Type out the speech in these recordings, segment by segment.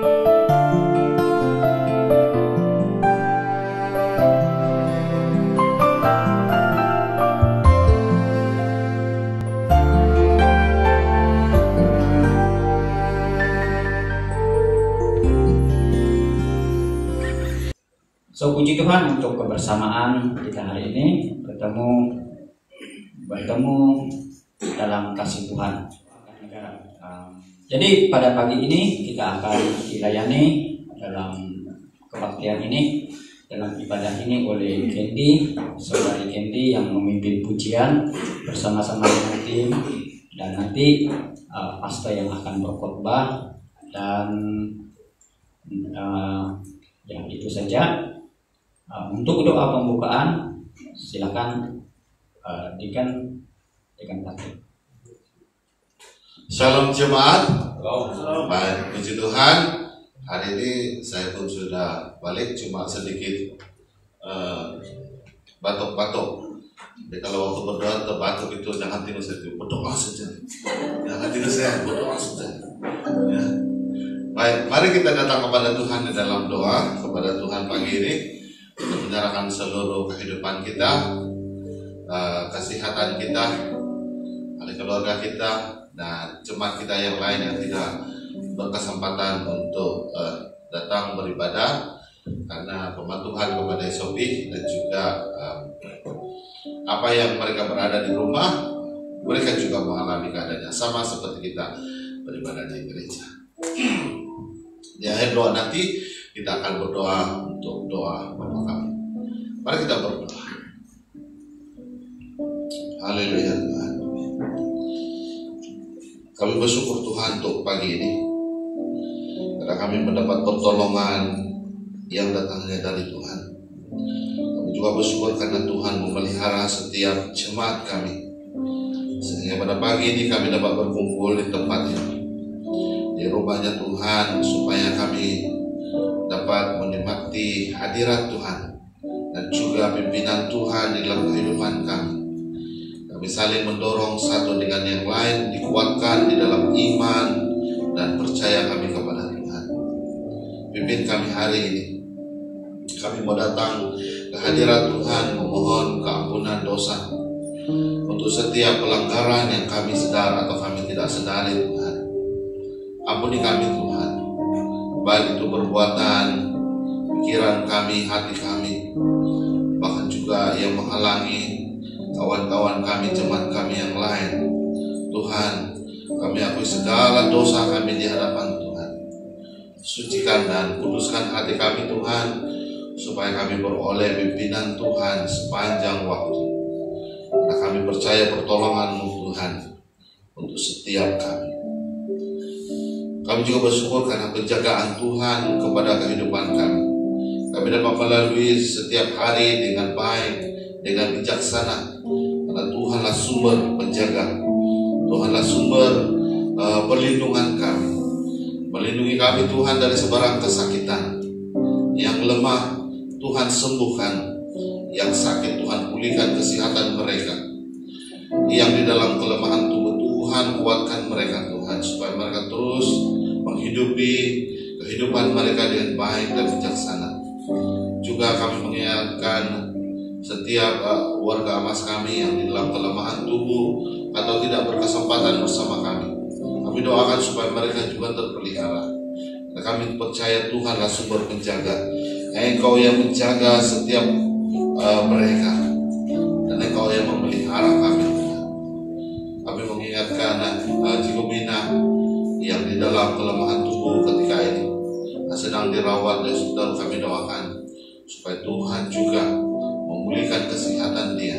So, puji Tuhan untuk kebersamaan kita hari ini, bertemu dalam kasih Tuhan. Jadi pada pagi ini kita akan dilayani dalam kebaktian ini, dalam ibadah ini oleh Candy, saudari Candy yang memimpin pujian bersama-sama dengan tim, dan nanti pastor yang akan berkhotbah, dan ya itu saja. Untuk doa pembukaan silakan Deacon Patrick. Shalom jemaat. Baik, puji Tuhan. Hari ini saya pun sudah balik, cuma sedikit batuk-batuk. Jadi kalau waktu berdoa terbatuk itu jangan tidur saja, berdoa saja. Jangan tidur saya, berdoa saja. Ya. Baik, mari kita datang kepada Tuhan di dalam doa kepada Tuhan pagi ini. Menyerahkan seluruh kehidupan kita, kesehatan kita, keluarga kita, dan jemaat kita yang lain yang tidak berkesempatan untuk datang beribadah karena pembantuan kepada SOP dan juga apa yang mereka berada di rumah, mereka juga mengalami keadaannya sama seperti kita beribadah di gereja. Di akhir doa nanti kita akan berdoa untuk doa pada kami. Mari kita berdoa. Haleluya Tuhan. Kami bersyukur Tuhan untuk pagi ini, karena kami mendapat pertolongan yang datangnya dari Tuhan. Kami juga bersyukur karena Tuhan memelihara setiap jemaat kami, sehingga pada pagi ini kami dapat berkumpul di tempat ini, di rumahnya Tuhan, supaya kami dapat menikmati hadirat Tuhan dan juga pimpinan Tuhan di dalam kehidupan kami. Kami saling mendorong satu dengan yang lain, dikuatkan di dalam iman dan percaya kami kepada Tuhan. Pimpin kami hari ini. Kami mau datang ke hadirat Tuhan memohon keampunan dosa untuk setiap pelanggaran yang kami sadar atau kami tidak sadari Tuhan. Ampuni kami Tuhan, baik itu perbuatan, pikiran kami, hati kami, bahkan juga yang menghalangi kawan-kawan kami, jemaat kami yang lain. Tuhan, kami akui segala dosa kami di hadapan Tuhan. Sucikan dan kuduskan hati kami Tuhan, supaya kami beroleh pimpinan Tuhan sepanjang waktu. Karena kami percaya pertolongan-Mu Tuhan untuk setiap kami. Kami juga bersyukur karena penjagaan Tuhan kepada kehidupan kami. Kami dapat melalui setiap hari dengan baik, dengan bijaksana, karena Tuhanlah sumber penjaga, Tuhanlah sumber perlindungan kami. Melindungi kami Tuhan dari sebarang kesakitan. Yang lemah Tuhan sembuhkan, yang sakit Tuhan pulihkan kesehatan mereka. Yang di dalam kelemahan tubuh Tuhan kuatkan mereka Tuhan, supaya mereka terus menghidupi kehidupan mereka dengan baik dan bijaksana. Juga kami mengingatkan setiap warga amas kami yang di dalam kelemahan tubuh atau tidak berkesempatan bersama kami. Kami doakan supaya mereka juga terpelihara. Dan kami percaya Tuhanlah sumber penjaga. Engkau yang menjaga setiap mereka, dan Engkau yang memelihara kami. Kami mengingatkan Jilumina yang di dalam kelemahan tubuh ketika ini sedang dirawat di hospital. Kami doakan supaya Tuhan juga memulihkan kesehatan dia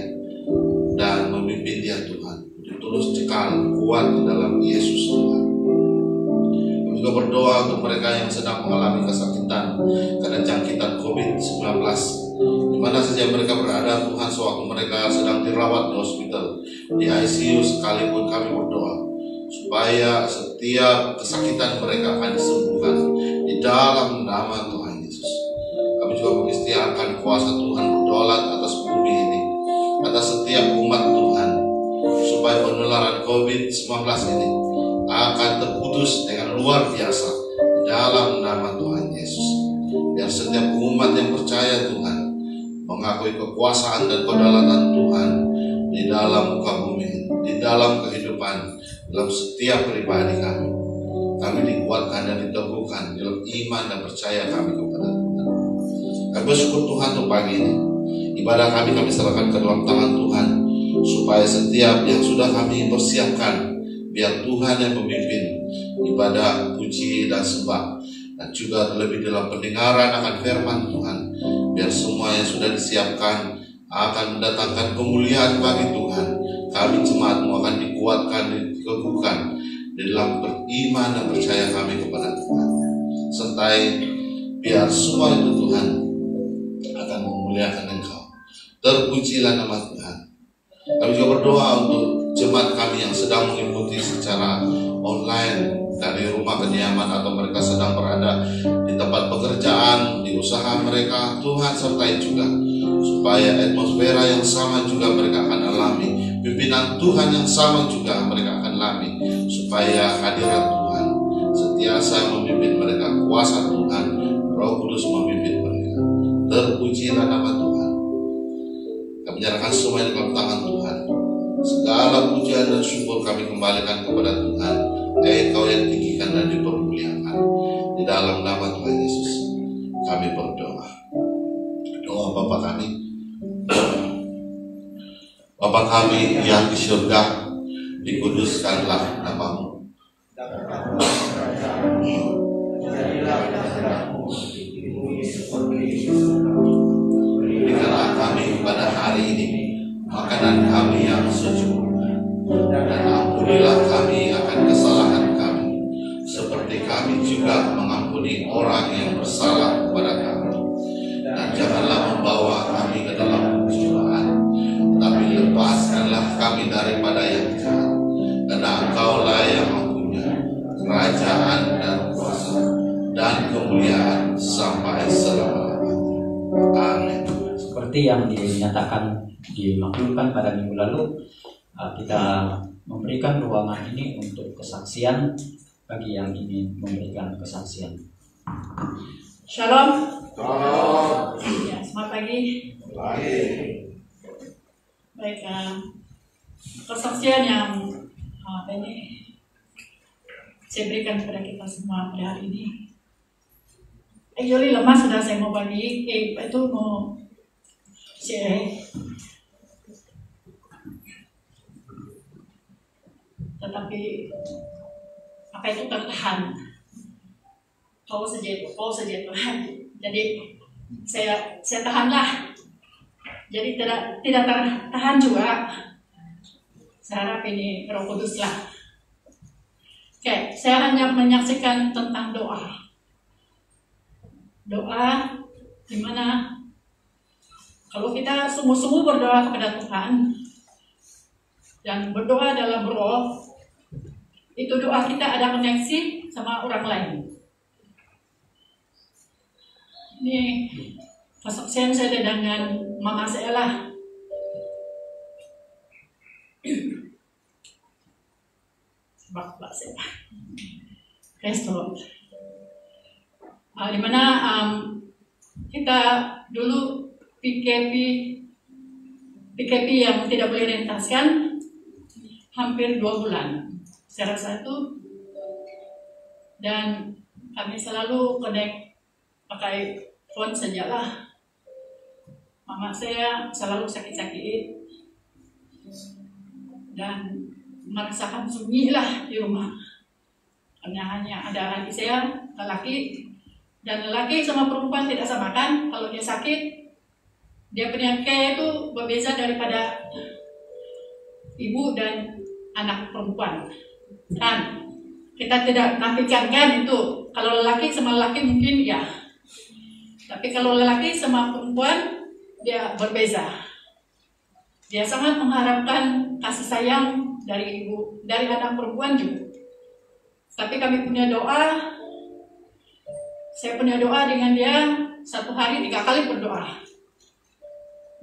dan memimpin dia Tuhan, terus cekal kuat di dalam Yesus Tuhan. Kami juga berdoa untuk mereka yang sedang mengalami kesakitan karena jangkitan COVID-19, di mana saja mereka berada Tuhan, sewaktu mereka sedang dirawat di hospital, di ICU sekalipun, kami berdoa supaya setiap kesakitan mereka akan disembuhkan di dalam nama Tuhan Yesus. Kami juga mengistiharkan kuasa Tuhan berdaulat atas bumi ini, atas setiap umat Tuhan, supaya penularan COVID-19 ini akan terputus dengan luar biasa di dalam nama setiap umat yang percaya Tuhan mengakui kekuasaan dan kedaulatan Tuhan di dalam muka bumi, di dalam kehidupan, dalam setiap pribadi kami. Kami dikuatkan dan diteguhkan dalam iman dan percaya kami kepada Tuhan. Kami bersyukur Tuhan untuk pagi ini. Ibadah kami serahkan ke dalam tangan Tuhan, supaya setiap yang sudah kami persiapkan, biar Tuhan yang memimpin ibadah, puji dan sembah, dan juga terlebih dalam pendengaran akan firman Tuhan. Biar semua yang sudah disiapkan akan mendatangkan kemuliaan bagi Tuhan. Kami jemaatmu akan dikuatkan, diteguhkan di dalam beriman dan percaya kami kepada Tuhan. Sertai biar semua itu Tuhan akan memuliakan Engkau. Terpujilah nama Tuhan. Kami juga berdoa untuk jemaat kami yang sedang mengikuti secara online dari rumah kediaman, atau mereka sedang berada di tempat pekerjaan, di usaha mereka. Tuhan sertai juga, supaya atmosfera yang sama juga mereka akan alami, pimpinan Tuhan yang sama juga mereka akan alami, supaya hadirat Tuhan sentiasa memimpin mereka, kuasa Tuhan, Roh Kudus memimpin mereka. Terpujilah nama Tuhan. Kami menyerahkan semua di dalam tangan Tuhan. Segala pujian dan syukur kami kembalikan kepada Tuhan. Engkau yang tinggikan dan dipermuliakan. Di dalam nama Tuhan Yesus kami berdoa. Doa Bapa kami. Bapa kami yang di surga, dikuduskanlah nama-Mu. Berikanlah kami pada hari ini makanan kami yang secukupnya, dan ampunilah kami akan kesalahan kami, seperti kami juga mengampuni orang yang bersalah kepada kami. Dan janganlah membawa kami ke dalam pencobaan, tapi lepaskanlah kami daripada yang jahat, karena Engkau-lah yang mempunyai kerajaan dan kuasa dan kemuliaan sampai selama-lamanya. Amin. Seperti yang dinyatakan, dimaklumkan pada minggu lalu, kita memberikan ruangan ini untuk kesaksian bagi yang ingin memberikan kesaksian. Shalom. Ya, selamat pagi. Baik, kesaksian yang ini saya berikan kepada kita semua pada hari ini. Actually lemah sudah saya mau bagi, itu mau share. Tetapi apa itu tertahan? Kau saja Tuhan. Jadi saya tahanlah. Jadi tidak tahan juga. Saya harap ini Roh Kudus lah. Oke, saya hanya menyaksikan tentang doa. Doa di mana kalau kita sungguh-sungguh berdoa kepada Tuhan dan berdoa dalam roh, itu doa kita ada koneksi sama orang lain. Ini kesaksian saya dengan mama saya lah. Bapak saya. Restoran. Di mana kita dulu PKP yang tidak boleh dihentaskan hampir 2 bulan. Saya rasa itu, dan kami selalu connect pakai phone saja lah. Mama saya selalu sakit-sakit dan merasakan sunyi lah di rumah. Hanya ada adik saya lelaki, dan lelaki sama perempuan tidak sama kan. Kalau dia sakit, dia punya care itu berbeda daripada ibu dan anak perempuan. Kan kita tidak nafikan kan itu. Kalau lelaki sama lelaki mungkin ya, tapi kalau lelaki sama perempuan dia berbeda. Dia sangat mengharapkan kasih sayang dari ibu, dari anak perempuan juga. Tapi kami punya doa. Saya punya doa dengan dia 1 hari 3 kali berdoa.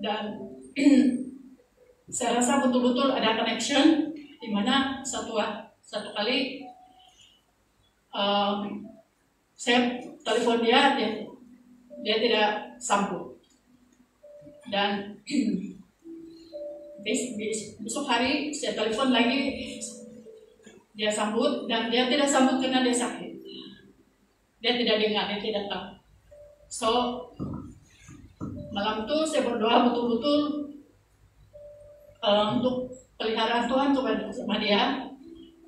Dan saya rasa betul-betul ada connection, di mana satu kali saya telepon dia dia tidak sambut. Dan besok hari saya telepon lagi, dia sambut, dan dia tidak sambut karena dia sakit. Dia tidak dengar, dia tidak tahu. So malam itu saya berdoa betul-betul untuk peliharaan Tuhan sama dia.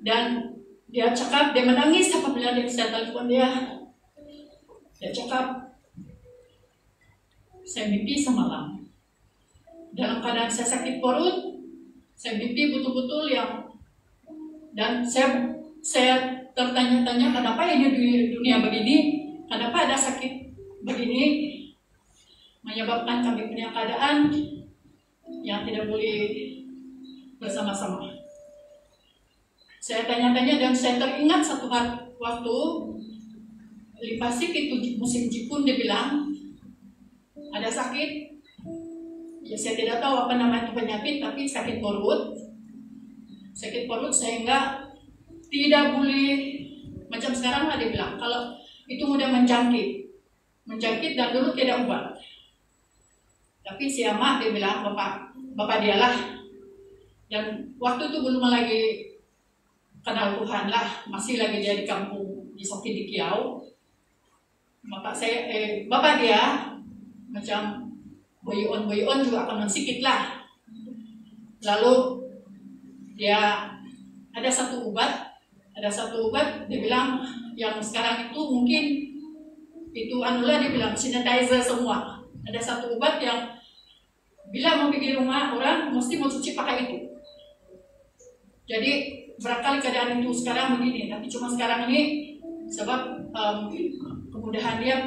Dan dia cakap, dia menangis apabila saya telepon dia. Dia cakap, saya mimpi semalam dalam keadaan saya sakit perut, saya mimpi betul-betul dan saya tertanya-tanya kenapa ini dunia begini, kenapa ada sakit begini, menyebabkan kami punya keadaan yang tidak boleh bersama-sama. Saya tanya-tanya dan saya teringat satu waktu Lipasik itu musim jipun, dia bilang ada sakit. Ya, saya tidak tahu apa nama itu penyakit, tapi sakit perut sehingga tidak boleh, macam sekarang lah dia bilang, kalau itu mudah menjangkit dan dulu tidak obat. Tapi si Ama dia bilang bapak dialah, dan waktu itu belum lagi kenal Tuhan lah, masih lagi dia di kampung di Soki di Kiau. Bapak dia macam boyon juga akan mensikit lah. Lalu dia ada satu obat dia bilang yang sekarang itu mungkin itu dia bilang sanitizer semua. Ada satu obat yang bila mau pergi rumah orang mesti mau cuci pakai itu. Jadi barangkali keadaan itu sekarang begini, tapi cuma sekarang ini sebab kemudahan dia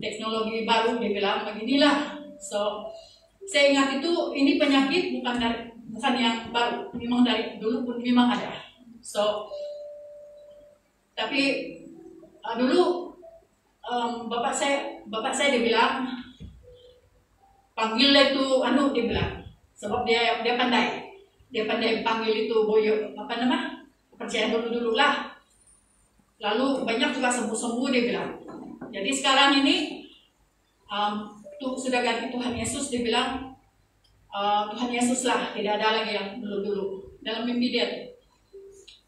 teknologi baru, dia bilang beginilah. So saya ingat itu ini penyakit bukan yang baru, memang dari dulu pun memang ada. So tapi dulu bapak saya dia bilang panggil itu dia bilang, sebab dia pandai panggil itu boyo percaya dulu lah. Lalu banyak juga sembuh dia bilang. Jadi sekarang ini sudah ganti Tuhan Yesus, dia bilang Tuhan Yesus lah, tidak ada lagi yang dulu dalam mimpi dia.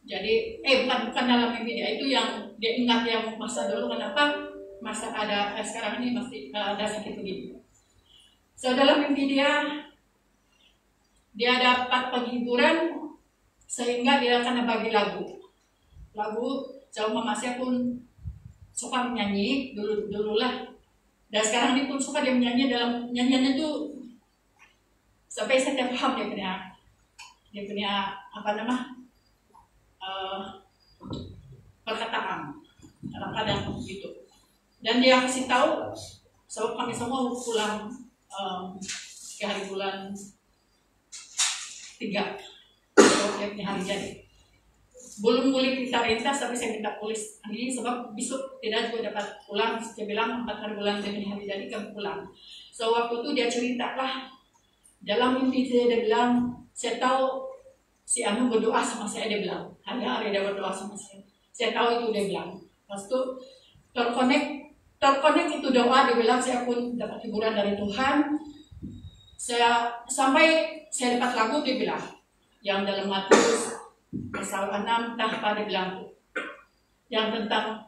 Jadi bukan dalam mimpi dia, itu yang dia ingat yang masa dulu, kenapa masa ada sekarang ini masih ada sakit begini. So dalam mimpi dia dapat penghiburan sehingga dia akan bagi lagu jauh mama saya pun suka menyanyi dulu lah, dan sekarang ini pun suka dia menyanyi. Dalam nyanyiannya tuh sampai saya tidak paham dia punya perkataan dalam keadaan begitu. Dan dia kasih tahu, sebab kami semua pulang ke hari bulan 3, hari jadi. Belum boleh kita rentas, tapi saya minta polis ini sebab besok tidak juga dapat pulang. Dia bilang 4 hari bulan demi hari jadi kami pulang. So waktu itu dia cerita lah dalam mimpi dia bilang, saya tahu si Anu berdoa sama saya, dia bilang hari-hari dia berdoa sama saya tahu itu, dia bilang. Pas itu terkonek itu doa, dia bilang saya pun dapat hiburan dari Tuhan. Sampai saya dapat lagu, dia bilang yang dalam Matius pasal 6 tanpa dia bilang yang tentang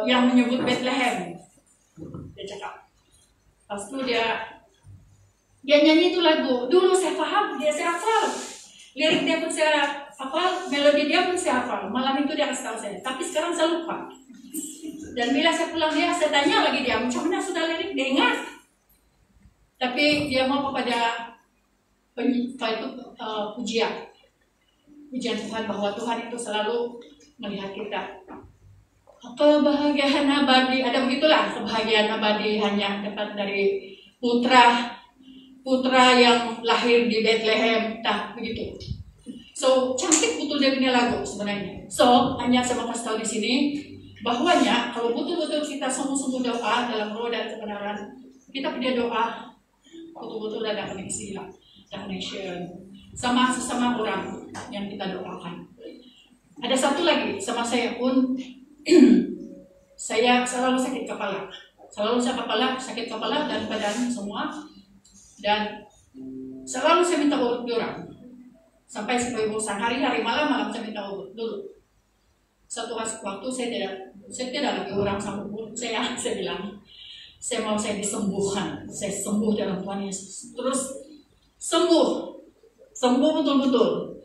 yang menyebut Bethlehem, dia cakap. Pas itu dia nyanyi itu lagu. Dulu saya paham, saya hafal lirik dia pun saya hafal, melodi dia pun saya hafal. Malam itu dia kasih tahu saya, tapi sekarang saya lupa. Dan bila saya pulang saya tanya lagi dia, macam mana sudah lirik, dia ingat. Tapi dia mau kepada pujian Tuhan, bahwa Tuhan itu selalu melihat kita. Kebahagiaan abadi, ada begitulah, kebahagiaan abadi hanya dapat dari putra yang lahir di Bethlehem, begitu. So cantik betul dia punya lagu sebenarnya. So hanya saya mau kasih tahu di sini bahwanya kalau betul-betul kita sungguh-sungguh doa dalam roh dan kebenaran, kita punya doa betul-betul ada koneksi lah, ada connection sama sesama orang yang kita doakan. Ada satu lagi, sama saya pun saya selalu sakit kepala, sakit kepala dan badan semua, dan selalu saya minta urut orang. Sampai bosan hari-hari malam saya minta urut dulu. Satu waktu saya tidak lagi orang sama urut saya bilang, saya disembuhkan, saya sembuh dalam Tuhan Yesus. Terus sembuh betul-betul.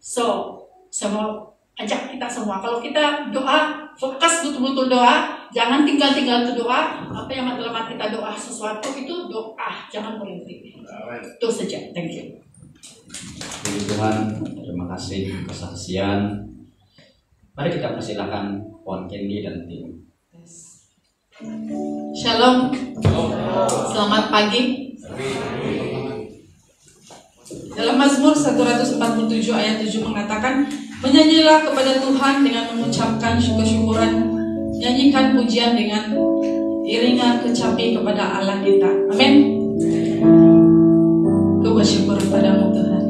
So, saya mau ajak kita semua, kalau kita doa, fokus betul-betul doa, jangan tinggal-tinggal itu doa. Apa yang dalam kita doa sesuatu itu doa, jangan berhenti. Itu saja, thank you. Puji Tuhan, terima kasih kesaksian. Mari kita persilakan Puan Candy dan tim. Shalom. Selamat pagi. Dalam Mazmur 147 ayat 7 mengatakan, menyanyilah kepada Tuhan dengan mengucapkan syukur-syukuran, nyanyikan pujian dengan iringan kecapi kepada Allah kita. Amin. Ku bersyukur padamu Tuhan.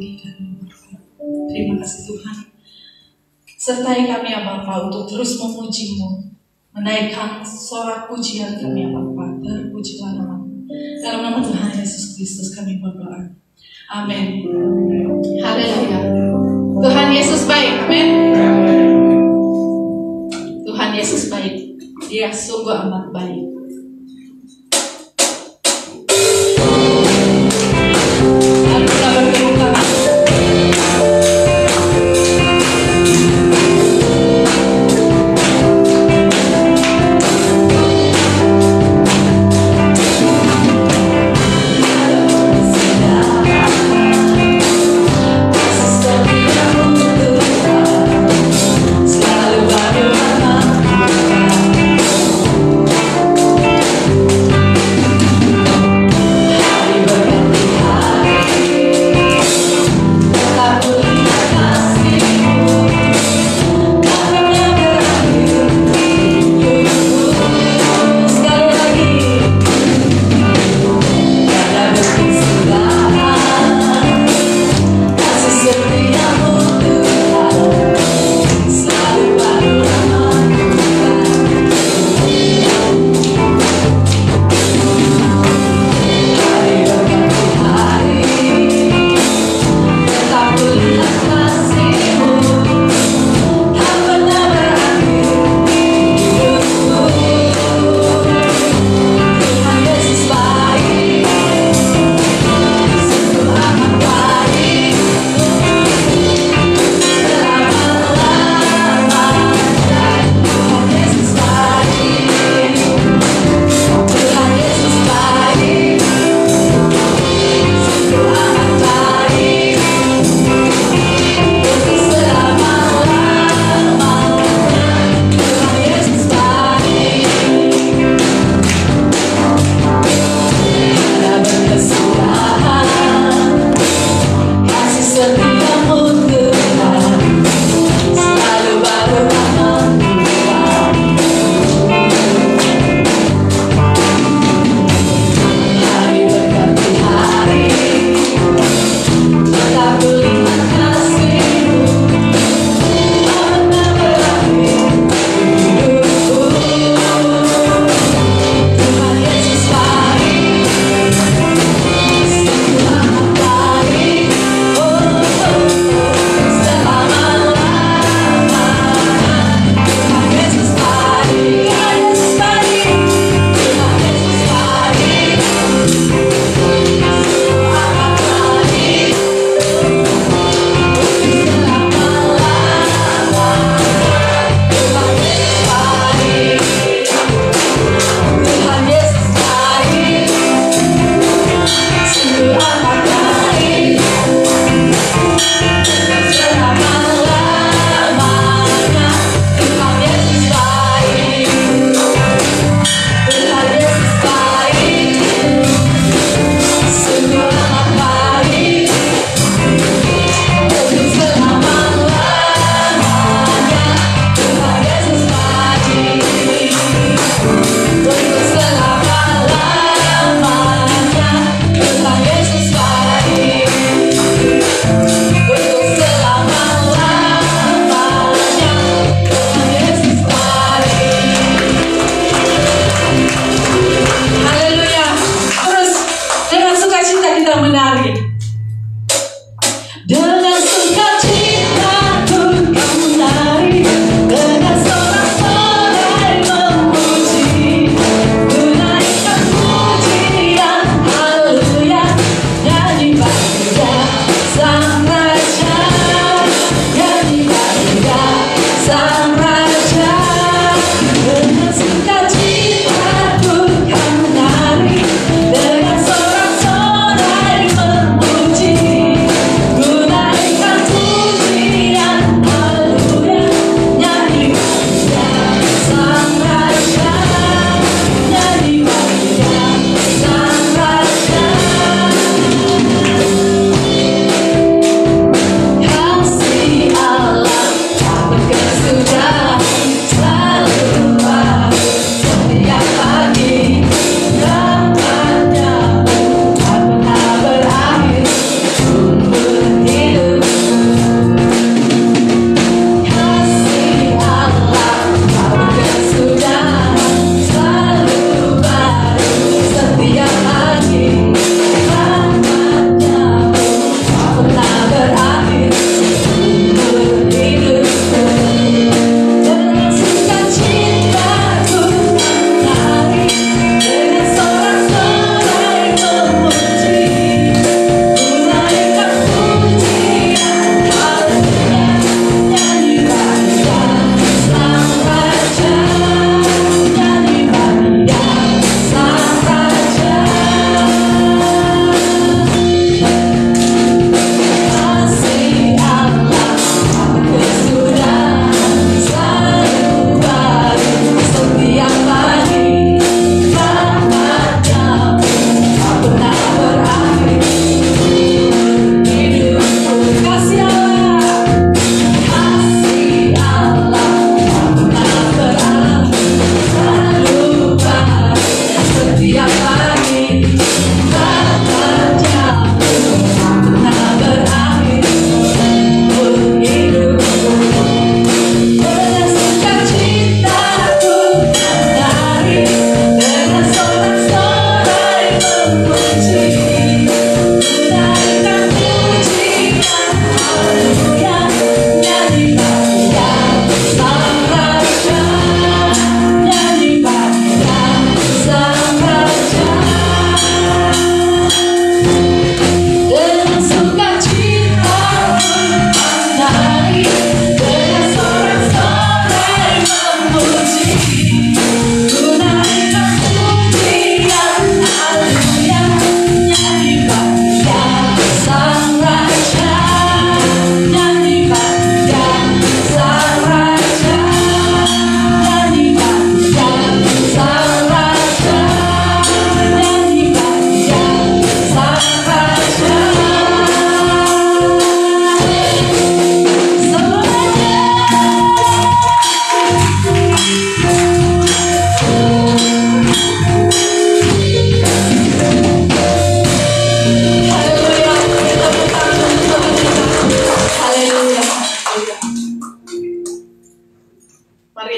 bagi kami Bapa. Terima kasih Tuhan. Sertai kami ya Bapa untuk terus memuji-Mu, menaikkan sorak pujian kami ya Bapa. Terpujilah nama-Mu. Dalam nama Tuhan Yesus Kristus kami berdoa. Amin. Haleluya. Tuhan Yesus baik. Amin. Tuhan Yesus baik. Dia sungguh amat baik. Mari kita bertepuk tangan.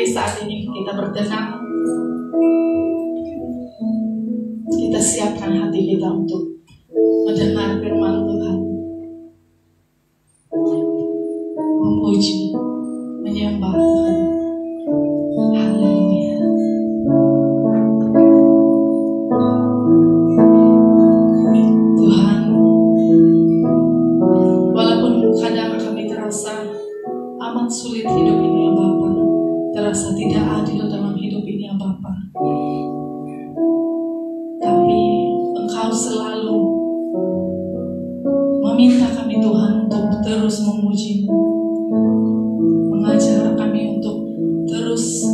Mari saat ini kita bertenang, kita siapkan hati kita untuk mendengar firman Tuhan, memuji, menyembah Tuhan. Haleluya. Tuhan, walaupun kadang kami terasa amat sulit hidup ini ya Bapa, terasa tidak adil dalam hidup ini ya Bapa, tapi Engkau selalu meminta kami Tuhan untuk terus memuji-Mu, mengajar kami untuk terus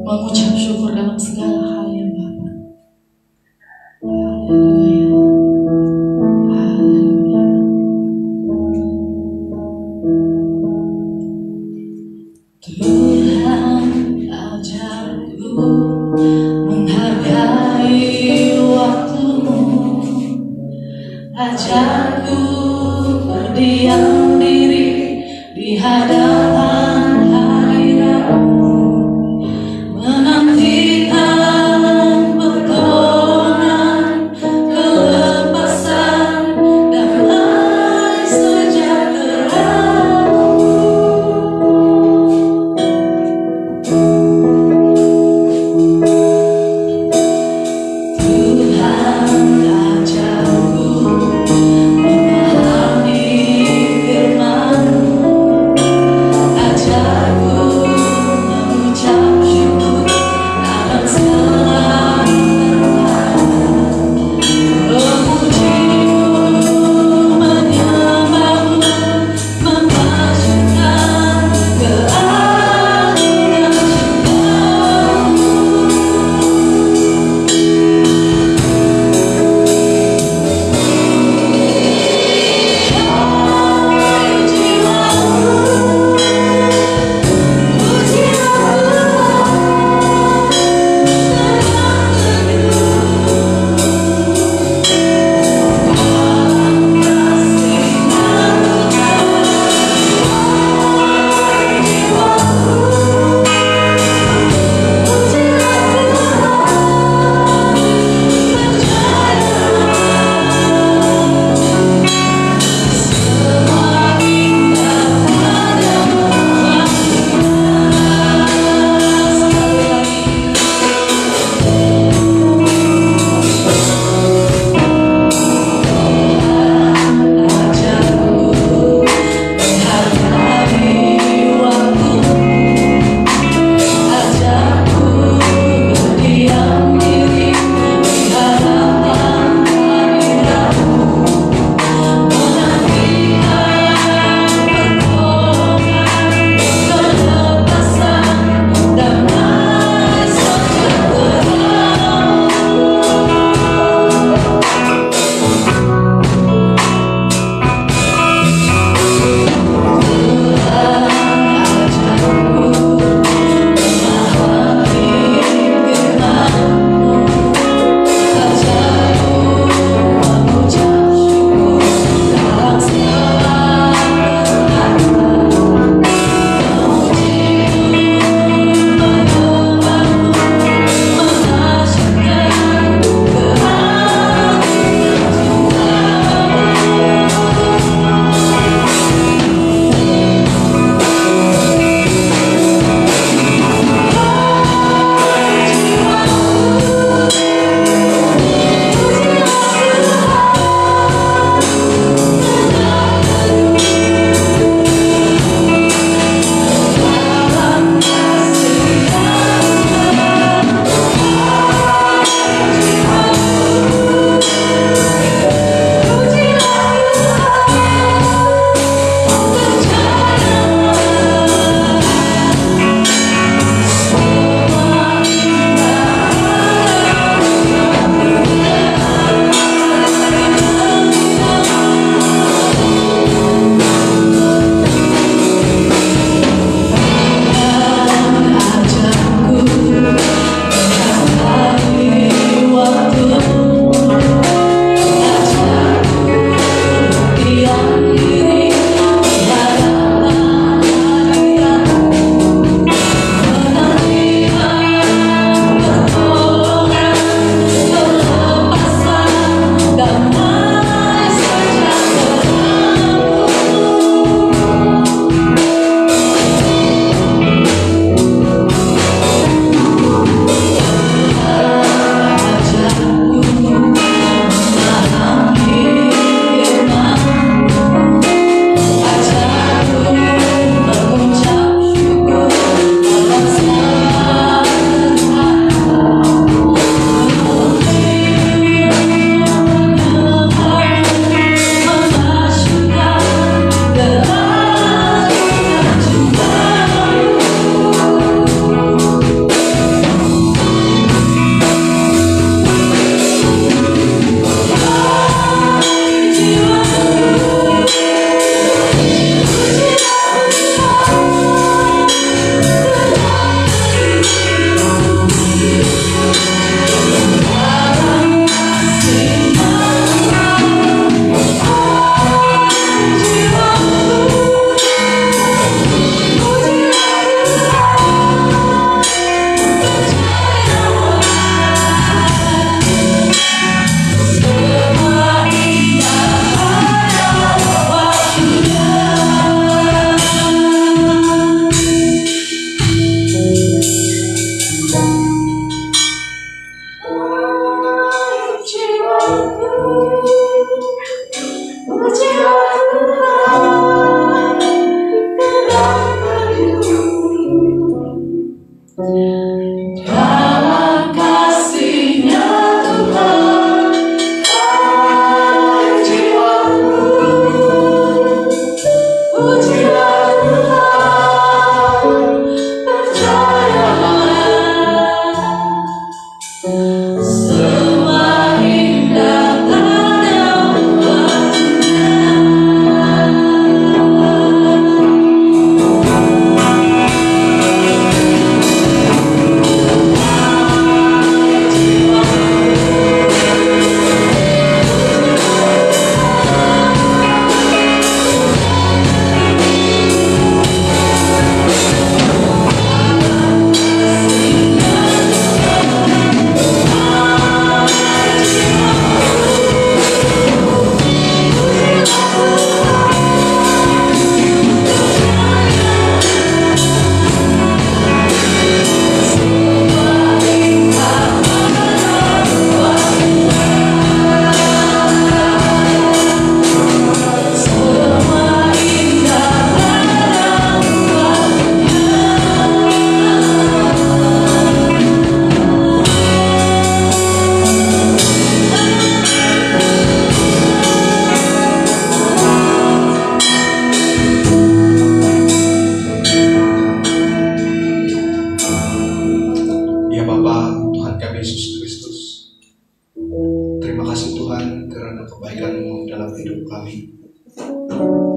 mengucap syukur dalam segala hal ya Bapa. Haleluya. Haleluya. Tuhan, ajarku menghargai waktu-Mu, ajarku berdiam diri di hadapan hadirat-Mu, menantikan pertolongan, kelepasan, damai sejahtera-Mu. Tuhan, ajarku memahami firman-Mu,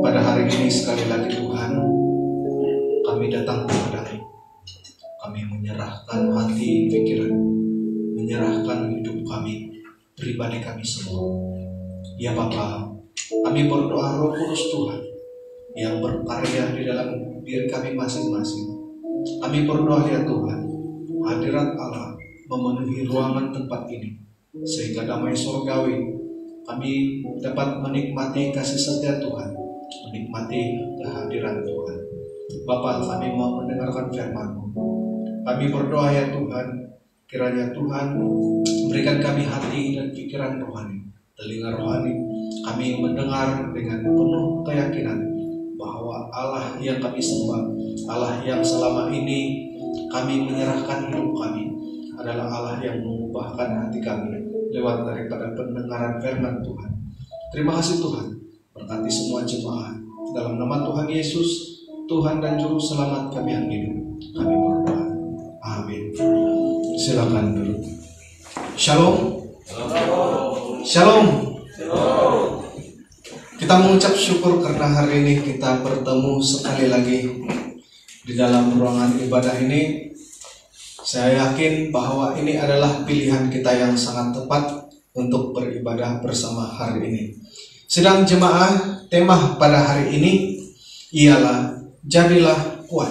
pada hari ini sekali lagi Tuhan, kami datang kepada-Mu. Kami menyerahkan hati, pikiran, menyerahkan hidup kami, pribadi kami semua. Ya Bapa, kami berdoa Roh Kudus Tuhan yang berkarya di dalam diri kami masing-masing. Kami berdoa ya Tuhan, hadirat Allah memenuhi ruangan tempat ini, sehingga damai surgawi kami dapat menikmati kasih setia Tuhan, menikmati kehadiran Tuhan. Bapa, kami mau mendengarkan firman-Mu. Kami berdoa ya Tuhan, kiranya Tuhan berikan kami hati dan pikiran rohani, telinga rohani, kami mendengar dengan penuh keyakinan bahwa Allah yang kami sembah, Allah yang selama ini kami menyerahkan hidup kami, adalah Allah yang mengubahkan hati kami lewat daripada pendengaran firman Tuhan. Terima kasih Tuhan, berkati semua jemaat dalam nama Tuhan Yesus, Tuhan dan Juru Selamat kami yang hidup. Kami berdoa. Amin. Silakan duduk. Shalom. Shalom. Kita mengucap syukur karena hari ini kita bertemu sekali lagi di dalam ruangan ibadah ini. Saya yakin bahwa ini adalah pilihan kita yang sangat tepat untuk beribadah bersama hari ini. Sedang jemaah, tema pada hari ini ialah jadilah kuat.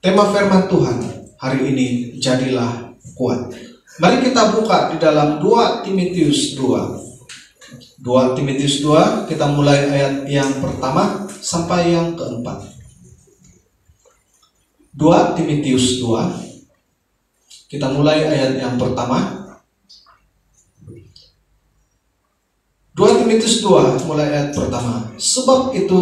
Tema firman Tuhan hari ini, jadilah kuat. Mari kita buka di dalam 2 Timotius 2. 2 Timotius 2, kita mulai ayat yang pertama sampai yang keempat. 2 Timotius 2, kita mulai ayat yang pertama. 2 Timotius 2, mulai ayat pertama. Sebab itu,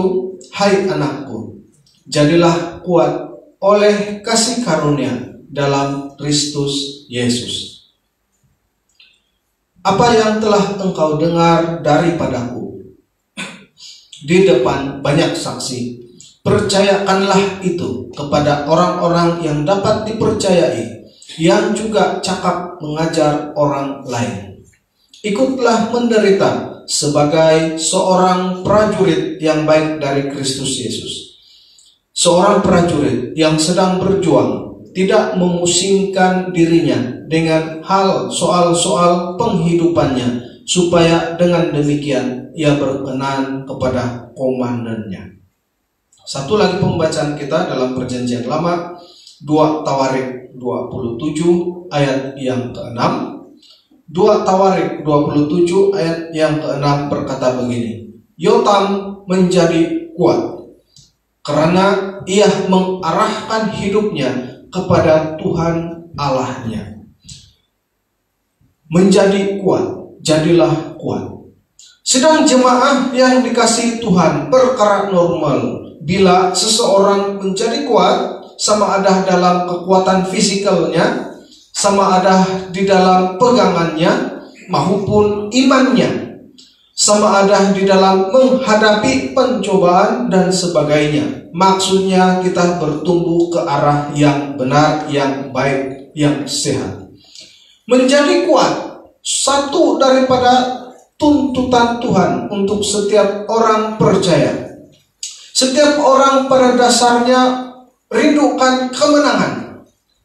hai anakku, jadilah kuat oleh kasih karunia dalam Kristus Yesus. Apa yang telah engkau dengar daripadaku di depan banyak saksi, percayakanlah itu kepada orang-orang yang dapat dipercayai, yang juga cakap mengajar orang lain. Ikutlah menderita sebagai seorang prajurit yang baik dari Kristus Yesus. Seorang prajurit yang sedang berjuang tidak memusingkan dirinya dengan hal soal-soal penghidupannya, supaya dengan demikian ia berkenan kepada komandannya. Satu lagi pembacaan kita dalam Perjanjian Lama, 2 Tawarik 27 ayat yang ke-6. 2 Tawarik 27 ayat yang ke-6 berkata begini, Yotam menjadi kuat karena ia mengarahkan hidupnya kepada Tuhan Allahnya. Menjadi kuat, jadilah kuat. Sedang jemaah yang dikasihi Tuhan, perkara normal bila seseorang menjadi kuat, sama ada dalam kekuatan fisikalnya, sama ada di dalam pegangannya maupun imannya, sama ada di dalam menghadapi pencobaan dan sebagainya. Maksudnya kita bertumbuh ke arah yang benar, yang baik, yang sehat. Menjadi kuat, satu daripada tuntutan Tuhan untuk setiap orang percaya. Setiap orang pada dasarnya rindukan kemenangan.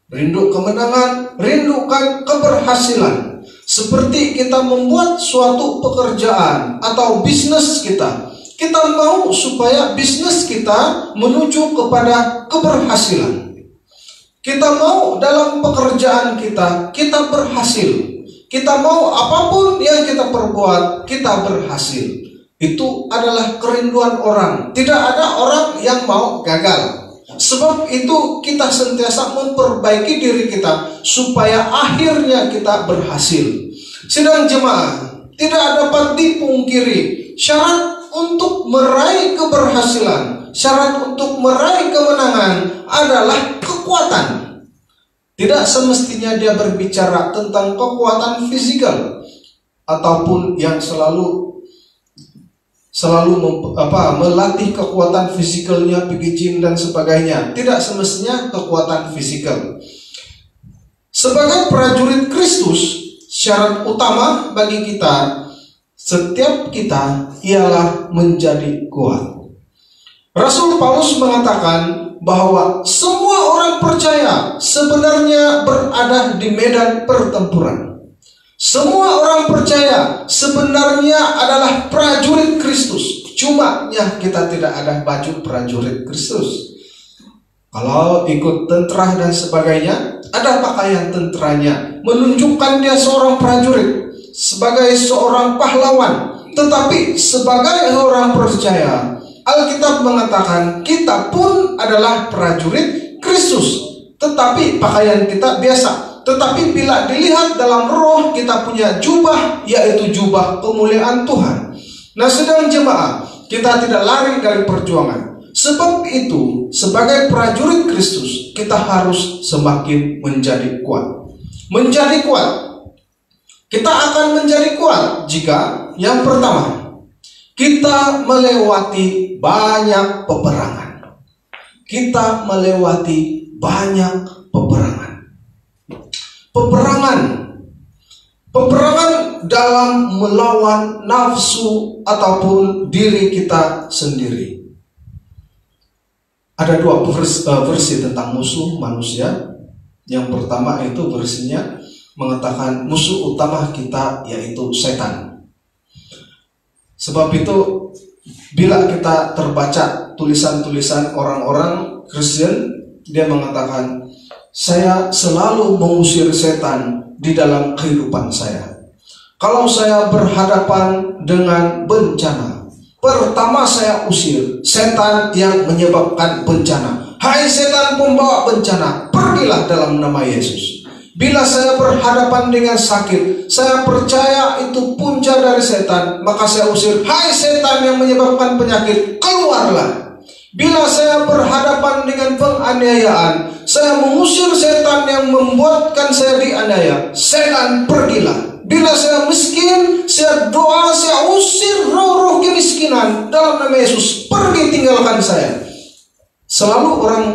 Rindu kemenangan, rindukan keberhasilan. Seperti kita membuat suatu pekerjaan atau bisnis kita. Kita mau supaya bisnis kita menuju kepada keberhasilan. Kita mau dalam pekerjaan kita berhasil. Kita mau apapun yang kita perbuat, kita berhasil. Itu adalah kerinduan orang. Tidak ada orang yang mau gagal. Sebab itu kita sentiasa memperbaiki diri kita supaya akhirnya kita berhasil. Sedang jemaah, tidak dapat dipungkiri syarat untuk meraih keberhasilan, syarat untuk meraih kemenangan adalah kekuatan. Tidak semestinya dia berbicara tentang kekuatan fisikal ataupun yang selalu melatih kekuatan fisikalnya, pergi gym dan sebagainya. Tidak semestinya kekuatan fisikal. Sebagai prajurit Kristus, syarat utama bagi kita setiap kita ialah menjadi kuat. Rasul Paulus mengatakan bahwa semua orang percaya sebenarnya berada di medan pertempuran. Semua orang percaya sebenarnya adalah prajurit Kristus. Cuma kita tidak ada baju prajurit Kristus. Kalau ikut tentara dan sebagainya, ada pakaian tenteranya, menunjukkan dia seorang prajurit, sebagai seorang pahlawan. Tetapi sebagai orang percaya, Alkitab mengatakan kita pun adalah prajurit Kristus, tetapi pakaian kita biasa. Tetapi bila dilihat dalam roh, kita punya jubah, yaitu jubah kemuliaan Tuhan. Nah, sedang jemaat, kita tidak lari dari perjuangan. Sebab itu, sebagai prajurit Kristus, kita harus semakin menjadi kuat. Menjadi kuat. Kita akan menjadi kuat jika yang pertama, kita melewati banyak peperangan. Kita melewati banyak peperangan. Peperangan dalam melawan nafsu ataupun diri kita sendiri. Ada dua versi tentang musuh manusia. Yang pertama itu versinya mengatakan musuh utama kita yaitu setan. Sebab itu bila kita terbaca tulisan-tulisan orang-orang Kristen, dia mengatakan, saya selalu mengusir setan di dalam kehidupan saya. Kalau saya berhadapan dengan bencana, pertama saya usir setan yang menyebabkan bencana. Hai setan pembawa bencana, pergilah dalam nama Yesus. Bila saya berhadapan dengan sakit, saya percaya itu punca dari setan, maka saya usir. Hai setan yang menyebabkan penyakit, keluarlah. Bila saya berhadapan dengan penganiayaan, saya mengusir setan yang membuatkan saya dianiaya. Setan, pergilah. Bila saya miskin, saya doa, saya usir roh-roh kemiskinan dalam nama Yesus. Pergi, tinggalkan saya. Selalu orang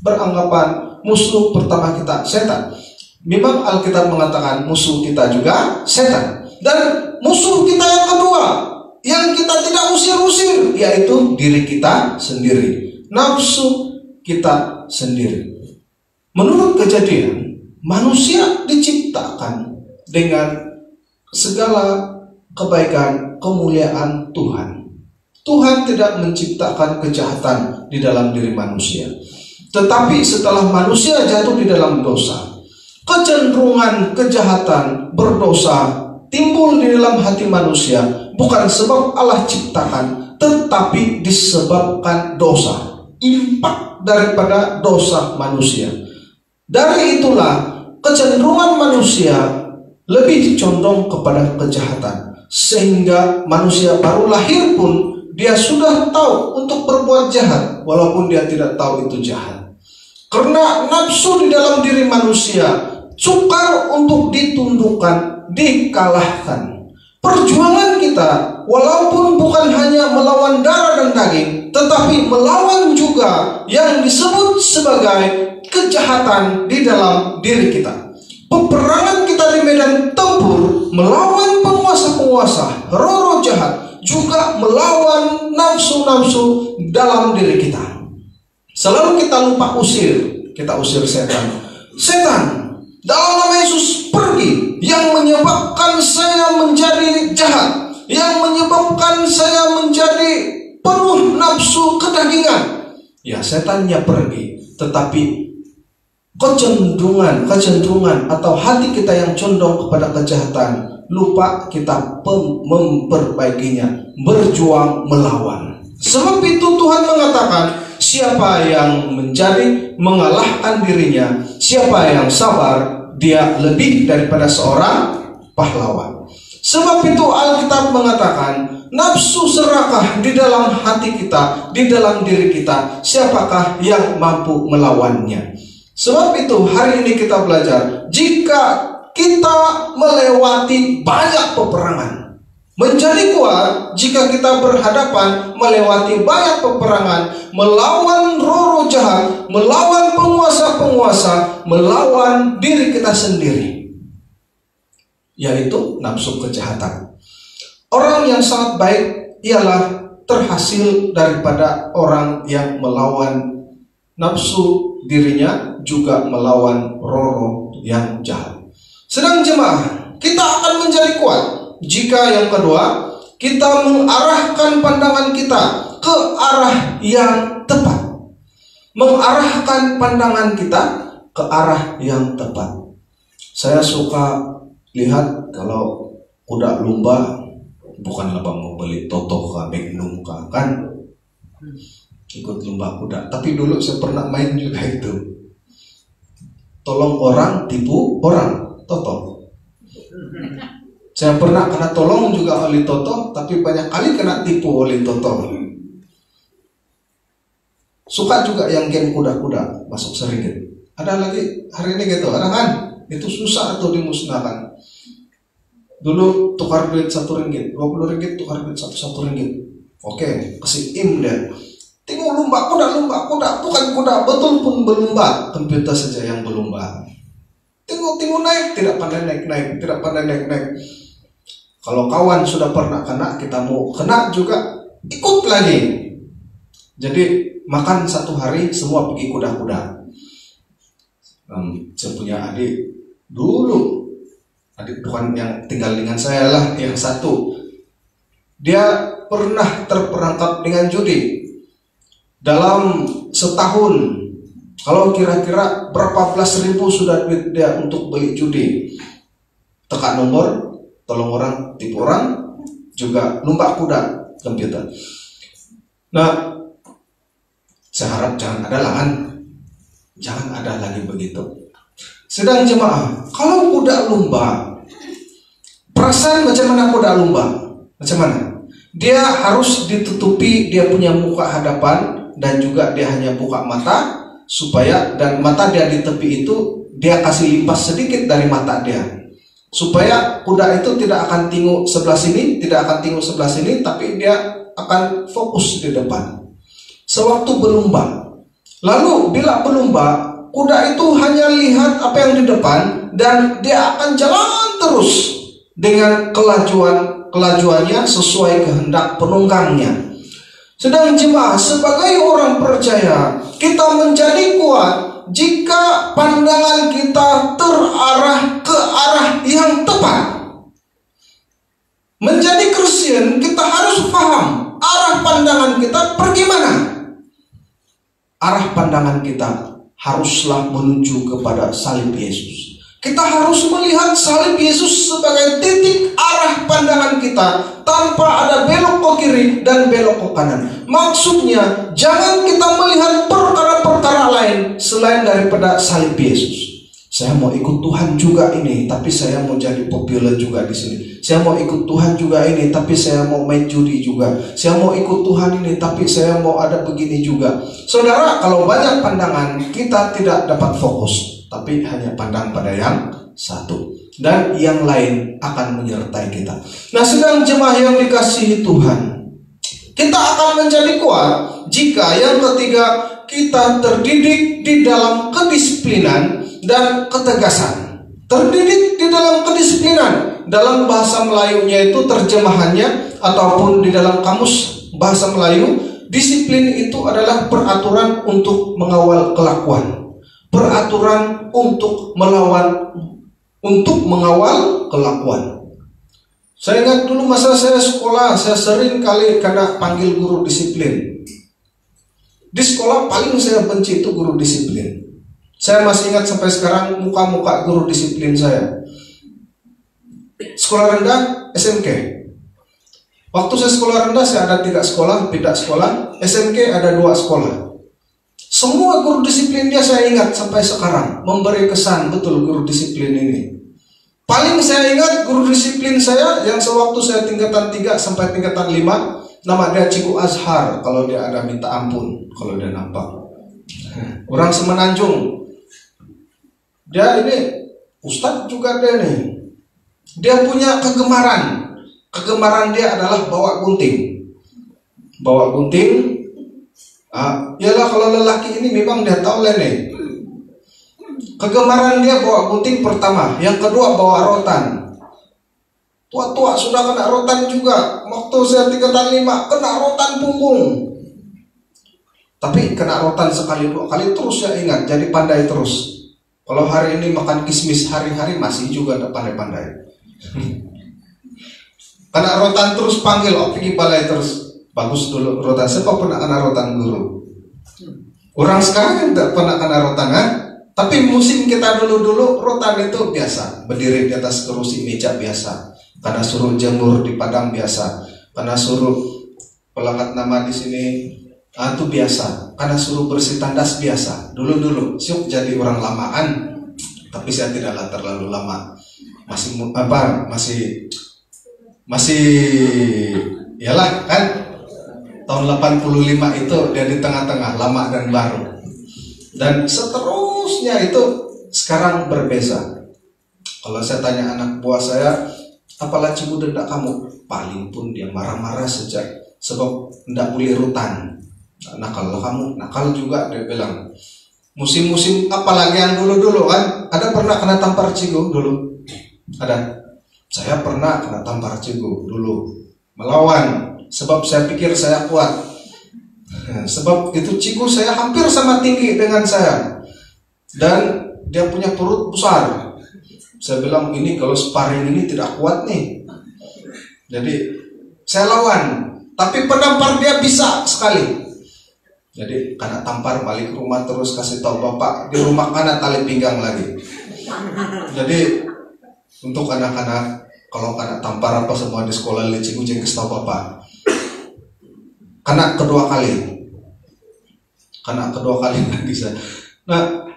beranggapan musuh pertama kita setan. Memang Alkitab mengatakan musuh kita juga setan. Dan musuh kita yang kedua, yang kita tidak usir-usir, yaitu diri kita sendiri, nafsu kita sendiri. Menurut Kejadian, manusia diciptakan dengan segala kebaikan, kemuliaan Tuhan. Tuhan tidak menciptakan kejahatan di dalam diri manusia. Tetapi setelah manusia jatuh di dalam dosa, kecenderungan kejahatan, berdosa timbul di dalam hati manusia, bukan sebab Allah ciptakan, tetapi disebabkan dosa, impak daripada dosa manusia. Dari itulah kecenderungan manusia lebih condong kepada kejahatan, sehingga manusia baru lahir pun dia sudah tahu untuk berbuat jahat, walaupun dia tidak tahu itu jahat. Karena nafsu di dalam diri manusia sukar untuk ditundukkan, dikalahkan. Perjuangan kita walaupun bukan hanya melawan darah dan daging, tetapi melawan juga yang disebut sebagai kejahatan di dalam diri kita. Peperangan kita di medan tempur melawan penguasa-penguasa, roh-roh jahat, juga melawan nafsu-nafsu dalam diri kita. Selalu kita lupa usir, kita usir setan. Setan, dalam nama Yesus, pergi. Yang menyebabkan saya menjadi jahat, yang menyebabkan saya menjadi penuh nafsu kedagingan. Ya, setannya pergi. Tetapi kecenderungan atau hati kita yang condong kepada kejahatan, lupa kita memperbaikinya, berjuang melawan. Sebab itu Tuhan mengatakan, siapa yang mengalahkan dirinya, siapa yang sabar, dia lebih daripada seorang pahlawan. Sebab itu Alkitab mengatakan, nafsu serakah di dalam hati kita, di dalam diri kita, siapakah yang mampu melawannya? Sebab itu hari ini kita belajar, jika kita melewati banyak peperangan, menjadi kuat jika kita berhadapan melewati banyak peperangan, melawan roh-roh jahat, melawan penguasa-penguasa, melawan diri kita sendiri, yaitu nafsu kejahatan. Orang yang sangat baik ialah terhasil daripada orang yang melawan nafsu dirinya, juga melawan roh yang jahat. Sedang jemaah, kita akan menjadi kuat jika yang kedua, kita mengarahkan pandangan kita ke arah yang tepat. Mengarahkan pandangan kita ke arah yang tepat. Saya suka lihat kalau kuda lumba, bukan abang mau beli toto ke Magnum kan, ikut lomba kuda. Tapi dulu saya pernah main juga itu. Tolong orang, tipu orang, toto. Saya pernah kena tolong juga oleh toto, tapi banyak kali kena tipu oleh toto. Suka juga yang game kuda-kuda masuk seringgit. Ada lagi hari ini gitu, ada kan? Itu susah tuh dimusnahkan. Dulu tukar duit 1 ringgit, 20 ringgit tukar duit 1 ringgit. Oke, kasih im dia. Tengok lumba kuda, bukan kuda, betul pun berlumba. Komputer saja yang berlumba. Tengok naik, tidak pandai naik, tidak pandai naik. Kalau kawan sudah pernah kena, kita mau kena juga, ikut lagi. Jadi makan 1 hari semua pergi kuda-kuda. Saya punya adik dulu, adik bukan yang tinggal dengan saya lah, yang satu. Dia pernah terperangkap dengan judi. Dalam setahun, kalau kira-kira berapa belas ribu sudah duit dia untuk beli judi. Tekan nomor, tolong orang, tipu orang, juga lomba kuda, komputer. Nah, saya harap jangan ada lah kan. Jangan ada lagi begitu. Sedang jemaah, kalau kuda lumba, perasaan macam mana kuda lumba? Macam mana? Dia harus ditutupi dia punya muka hadapan, dan juga dia hanya buka mata supaya, dan mata dia di tepi itu dia kasih limpas sedikit dari mata dia, supaya kuda itu tidak akan tengok sebelah sini, tidak akan tengok sebelah sini, tapi dia akan fokus di depan sewaktu berlomba. Lalu bila berlomba, kuda itu hanya lihat apa yang di depan, dan dia akan jalan terus dengan kelajuannya sesuai kehendak penunggangnya. Sedang jemaah, sebagai orang percaya, kita menjadi kuat jika pandangan kita terarah ke arah yang tepat. Menjadi Kristen, kita harus paham arah pandangan kita pergi mana. Arah pandangan kita haruslah menuju kepada salib Yesus. Kita harus melihat salib Yesus sebagai titik arah pandangan kita, tanpa ada belok ke kiri dan belok ke kanan. Maksudnya, jangan kita melihat perkara-perkara lain selain daripada salib Yesus. Saya mau ikut Tuhan juga ini, tapi saya mau jadi populer juga di sini. Saya mau ikut Tuhan juga ini, tapi saya mau main judi juga. Saya mau ikut Tuhan ini, tapi saya mau ada begini juga. Saudara, kalau banyak pandangan, kita tidak dapat fokus, tapi hanya pandang pada yang satu, dan yang lain akan menyertai kita. Nah, sedang jemaah yang dikasihi Tuhan, kita akan menjadi kuat jika yang ketiga, kita terdidik di dalam kedisiplinan dan ketegasan. Terdidik di dalam kedisiplinan, dalam bahasa Melayunya itu terjemahannya ataupun di dalam kamus bahasa Melayu, disiplin itu adalah peraturan untuk mengawal kelakuan, peraturan untuk mengawal kelakuan. Saya ingat dulu masa saya sekolah, saya sering kali kena panggil guru disiplin. Di sekolah paling saya benci itu guru disiplin. Saya masih ingat sampai sekarang muka-muka guru disiplin saya. Sekolah rendah, SMK. Waktu saya sekolah rendah, saya ada 3 sekolah, beda sekolah. SMK ada 2 sekolah. Semua guru disiplin dia saya ingat sampai sekarang, memberi kesan betul guru disiplin ini. Paling saya ingat guru disiplin saya yang sewaktu saya tingkatan 3 sampai tingkatan 5, nama dia Ciku Azhar, kalau dia ada minta ampun, kalau dia nampak. Orang Semenanjung. Dia ini ustadz juga dia nih. Dia punya kegemaran. Kegemaran dia adalah bawa gunting. Bawa gunting. Yalah kalau lelaki ini memang dia tahu lah nih. Kegemaran dia bawa gunting pertama. Yang kedua bawa rotan. Tua-tua sudah kena rotan juga. Waktu saya 3 tahun 5 kena rotan punggung. Tapi kena rotan sekali 2 kali terus ya ingat, jadi pandai terus. Kalau hari ini makan kismis hari-hari masih juga tidak pandai-pandai. Kena rotan terus panggil, pergi balai terus. Bagus dulu rotan. Siapa pernah kena rotan guru? Orang sekarang tidak pernah kena rotan kan? Tapi musim kita dulu-dulu rotan itu biasa. Berdiri di atas kerusi meja biasa. Karena suruh jemur di padang biasa. Karena suruh pelangkat nama di sini itu biasa. Karena suruh bersih tandas biasa. Dulu-dulu siuk jadi orang lamaan. Tapi saya tidaklah terlalu lama. Masih iyalah kan tahun 85 itu dia di tengah-tengah lama dan baru. Dan seterusnya itu sekarang berbeza. Kalau saya tanya anak buah saya, apalah cibu denda kamu? Paling pun dia marah-marah sejak sebab tidak boleh rutan. Nakal kamu, nakal juga dia bilang. Musim-musim apalagi yang dulu-dulu kan? Ada pernah kena tampar cigu dulu? Ada. Saya pernah kena tampar cigu dulu. Melawan. Sebab saya pikir saya kuat. Sebab itu cigu saya hampir sama tinggi dengan saya. Dan dia punya perut besar. Saya bilang ini kalau sparring ini tidak kuat nih. Jadi saya lawan. Tapi penampar dia bisa sekali. Jadi karena tampar balik rumah terus kasih tahu bapak di rumah karena tali pinggang lagi. Jadi untuk anak-anak kalau kena tampar apa semua di sekolah licin jangan kasih tahu bapak. Kena kedua kali lagi saya. Nah,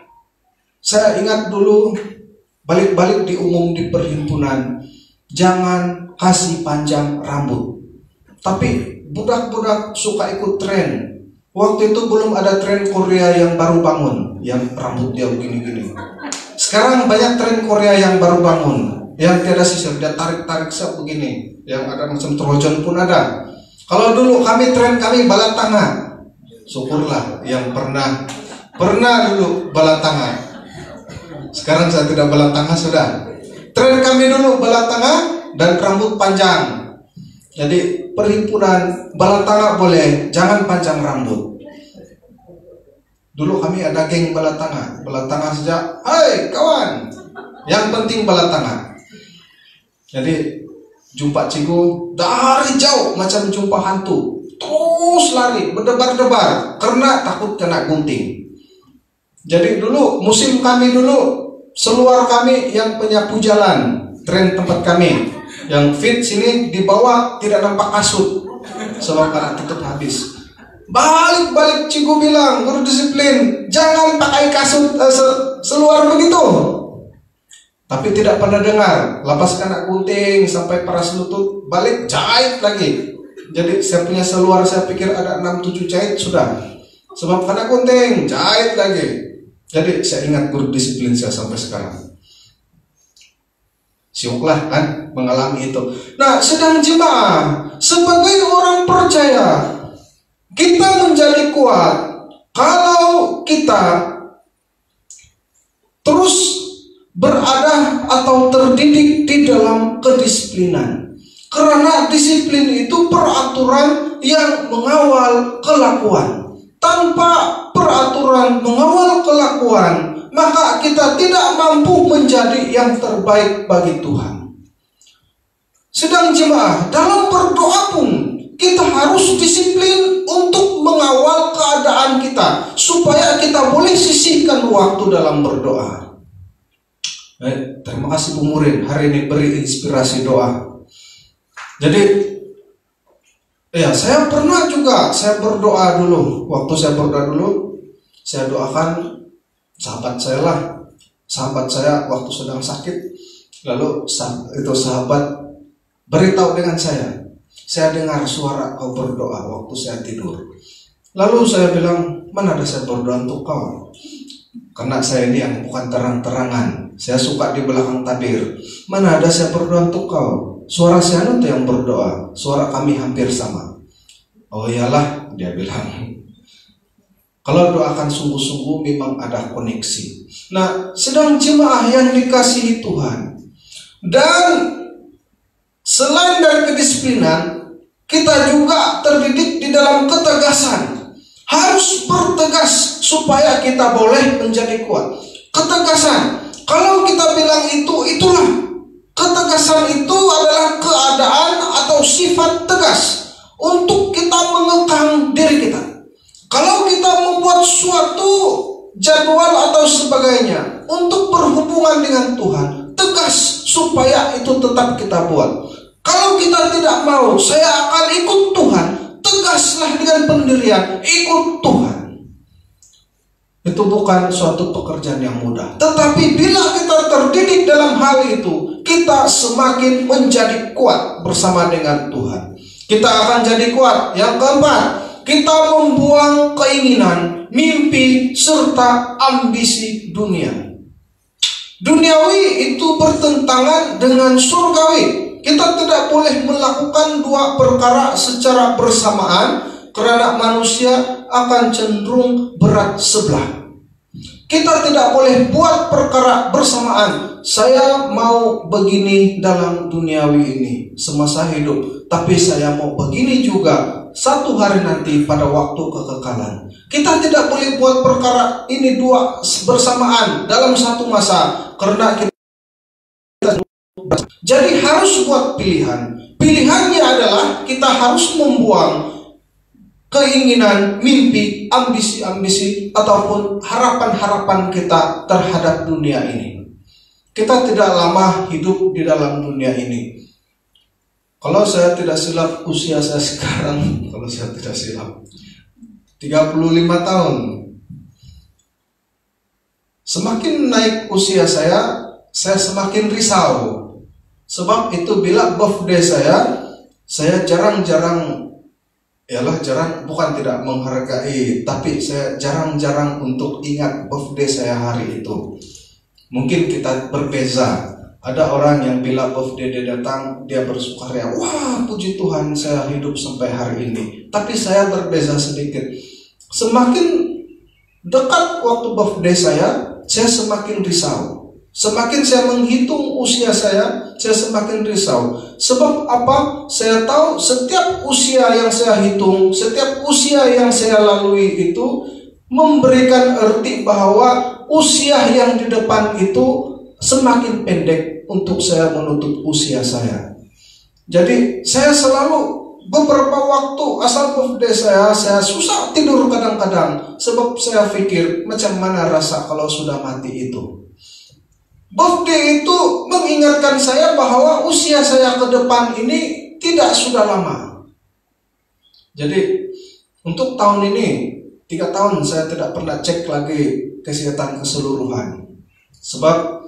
saya ingat dulu balik-balik diumum di perhimpunan jangan kasih panjang rambut. Tapi budak-budak suka ikut tren. Waktu itu belum ada tren Korea yang baru bangun, yang rambut dia begini-gini. Sekarang banyak tren Korea yang baru bangun, yang tiada sisir, dia tarik-tarik begini, yang ada macam trojan pun ada. Kalau dulu tren kami balat tangga, syukurlah yang pernah dulu balat tangga. Sekarang saya tidak balat tangga sudah. Tren kami dulu balat tangga dan rambut panjang. Jadi perhimpunan balat tangga boleh, jangan panjang rambut. Dulu kami ada geng balat tangga sejak, hai kawan, yang penting balat tangga. Jadi jumpa cigu dari jauh macam jumpa hantu, terus lari berdebar-debar karena takut kena gunting. Jadi dulu musim kami dulu seluar kami yang penyapu jalan, tren tempat kami yang fit sini di bawah tidak nampak kasut sebab karena tutup habis. Balik cigu bilang guru disiplin jangan pakai kasut seluar begitu. Tapi tidak pernah dengar. Lepas kena gunting sampai paras lutut, balik jahit lagi. Jadi saya punya seluar saya pikir ada 6-7 jahit sudah. Sebab kena gunting, jahit lagi. Jadi saya ingat guru disiplin saya sampai sekarang. Siuklah kan mengalami itu. Nah, sedang jemaah sebagai orang percaya kita menjadi kuat kalau kita terus berada atau terdidik di dalam kedisiplinan. Karena disiplin itu peraturan yang mengawal kelakuan. Tanpa peraturan mengawal kelakuan, maka kita tidak mampu menjadi yang terbaik bagi Tuhan. Sedang jemaah dalam berdoa pun kita harus disiplin untuk mengawal keadaan kita supaya kita boleh sisihkan waktu dalam berdoa. Terima kasih Bu Murin hari ini beri inspirasi doa. Jadi saya pernah juga saya berdoa dulu. Waktu saya berdoa dulu, saya doakan sahabat saya waktu sedang sakit. Lalu itu sahabat beritahu dengan saya dengar suara kau berdoa waktu saya tidur. Lalu saya bilang, mana ada saya berdoa untuk kau? Karena saya ini yang bukan terang-terangan, saya suka di belakang tabir. Mana ada saya berdoa untuk kau? Suara saya itu yang berdoa, suara kami hampir sama. Oh iyalah, dia bilang. Kalau doakan sungguh-sungguh memang ada koneksi. Nah, sedang jemaah yang dikasihi Tuhan dan Selain dari kedisiplinan, kita juga terdidik di dalam ketegasan. Harus bertegas supaya kita boleh menjadi kuat. Ketegasan, kalau kita bilang itu, itulah. Ketegasan itu adalah keadaan atau sifat tegas untuk kita mengekang diri kita. Kalau kita membuat suatu jadwal atau sebagainya untuk berhubungan dengan Tuhan, tegas supaya itu tetap kita buat. Kalau kita tidak mau, saya akan ikut Tuhan, tegaslah dengan pendirian, ikut Tuhan. Itu bukan suatu pekerjaan yang mudah. Tetapi bila kita terdidik dalam hal itu, kita semakin menjadi kuat bersama dengan Tuhan. Kita akan jadi kuat. Yang keempat, kita membuang keinginan, mimpi, serta ambisi dunia. Duniawi itu bertentangan dengan surgawi. Kita tidak boleh melakukan dua perkara secara bersamaan, karena manusia akan cenderung berat sebelah. Kita tidak boleh buat perkara bersamaan. Saya mau begini dalam duniawi ini semasa hidup, tapi saya mau begini juga satu hari nanti pada waktu kekekalan. Kita tidak boleh buat perkara ini dua bersamaan dalam satu masa, karena kita jadi harus buat pilihan. Pilihannya adalah kita harus membuang keinginan, mimpi, ambisi-ambisi ataupun harapan-harapan kita terhadap dunia ini. Kita tidak lama hidup di dalam dunia ini. Kalau saya tidak silap, usia saya sekarang, kalau saya tidak silap, 35 tahun. Semakin naik usia saya semakin risau. Sebab itu bila birthday saya jarang-jarang, bukan tidak menghargai, tapi saya jarang-jarang untuk ingat birthday saya hari itu. Mungkin kita berbeza. Ada orang yang bila birthday dia datang, dia bersukaria, wah puji Tuhan saya hidup sampai hari ini. Tapi saya berbeza sedikit. Semakin dekat waktu birthday saya semakin risau. Semakin saya menghitung usia saya semakin risau. Sebab apa? Saya tahu setiap usia yang saya hitung, setiap usia yang saya lalui itu memberikan arti bahwa usia yang di depan itu semakin pendek untuk saya menutup usia saya. Jadi saya selalu beberapa waktu asal birthday saya susah tidur kadang-kadang. Sebab saya pikir macam mana rasa kalau sudah mati itu. Birthday itu mengingatkan saya bahwa usia saya ke depan ini tidak sudah lama. Jadi untuk tahun ini 3 tahun saya tidak pernah cek lagi kesehatan keseluruhan. Sebab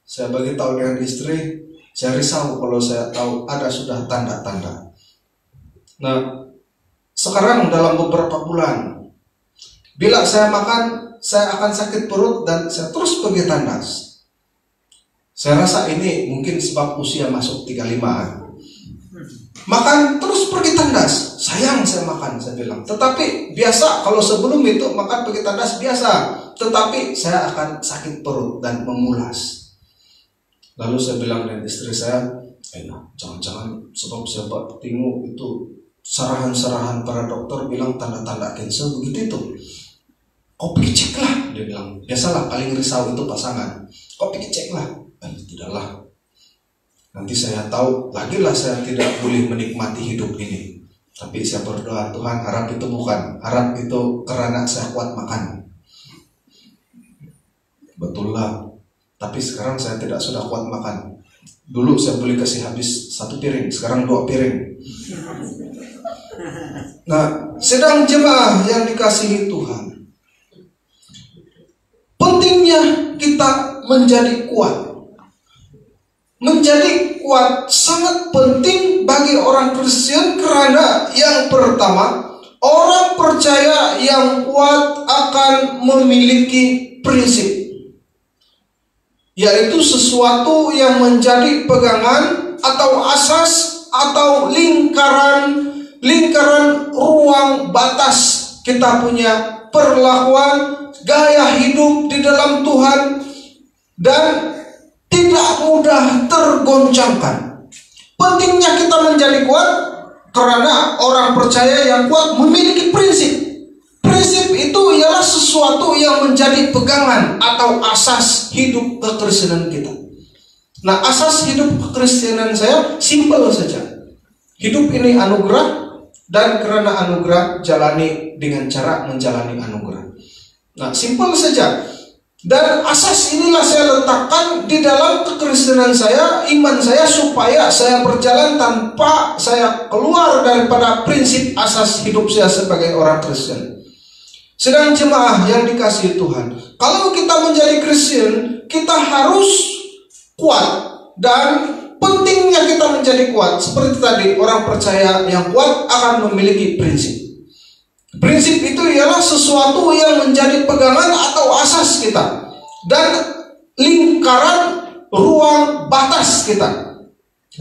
saya bagi tahu dengan istri, saya risau kalau saya tahu ada sudah tanda-tanda. Nah, sekarang dalam beberapa bulan, bila saya makan, saya akan sakit perut dan saya terus pergi tandas. Saya rasa ini mungkin sebab usia masuk 35-an. Makan terus pergi tandas. Sayang saya makan, saya bilang. Tetapi biasa, kalau sebelum itu makan pergi tandas biasa. Tetapi saya akan sakit perut dan memulas. Lalu saya bilang dengan istri saya, jangan-jangan sebab saya tengok itu sarahan-sarahan para dokter bilang tanda-tanda kanker begitu itu. Kau pergi cek lah, dia bilang. Biasalah paling risau itu pasangan. Kau pergi cek lah. Tidaklah. Nanti saya tahu lagilah saya tidak boleh menikmati hidup ini. Tapi saya berdoa, Tuhan, harap itu bukan. Harap itu karena saya kuat makan. Betul lah. Tapi sekarang saya tidak sudah kuat makan. Dulu saya boleh kasih habis 1 piring, sekarang 2 piring. Nah, sedang jemaah yang dikasihi Tuhan, pentingnya kita menjadi kuat. Menjadi kuat sangat penting bagi orang Kristen karena yang pertama, orang percaya yang kuat akan memiliki prinsip, yaitu sesuatu yang menjadi pegangan atau asas atau lingkaran ruang batas kita punya perlakuan, gaya hidup di dalam Tuhan, dan tidak mudah tergoncangkan. Pentingnya kita menjadi kuat karena orang percaya yang kuat memiliki prinsip. Prinsip itu ialah sesuatu yang menjadi pegangan atau asas hidup kekristenan kita. Nah, asas hidup kekristenan saya simpel saja. Hidup ini anugerah, dan karena anugerah jalani dengan cara menjalani anugerah. Nah, simpel saja. Dan asas inilah saya letakkan di dalam kekristenan saya, iman saya, supaya saya berjalan tanpa saya keluar daripada prinsip asas hidup saya sebagai orang Kristen. Sedang jemaah yang dikasihi Tuhan, kalau kita menjadi Kristen, kita harus kuat. Dan pentingnya kita menjadi kuat, seperti tadi, orang percaya yang kuat akan memiliki prinsip. Prinsip itu ialah sesuatu yang menjadi pegangan atau asas kita, dan lingkaran ruang batas kita,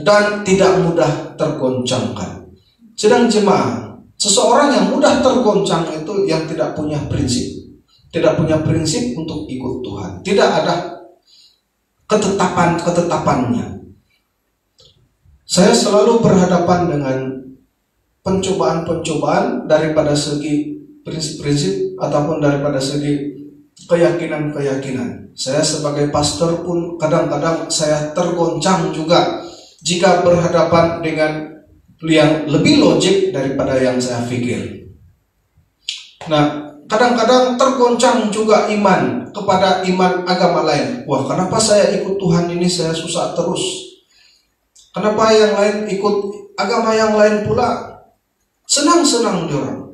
dan tidak mudah tergoncangkan. Sedang jemaah, seseorang yang mudah tergoncang itu yang tidak punya prinsip. Tidak punya prinsip untuk ikut Tuhan. Tidak ada ketetapannya. Saya selalu berhadapan dengan pencobaan-pencobaan daripada segi prinsip-prinsip ataupun daripada segi keyakinan-keyakinan. Saya sebagai pastor pun kadang-kadang saya tergoncang juga jika berhadapan dengan yang lebih logik daripada yang saya pikir. Nah, kadang-kadang tergoncang juga iman kepada iman agama lain. Wah, kenapa saya ikut Tuhan ini saya susah terus? Kenapa yang lain ikut agama yang lain pula senang-senang diorang?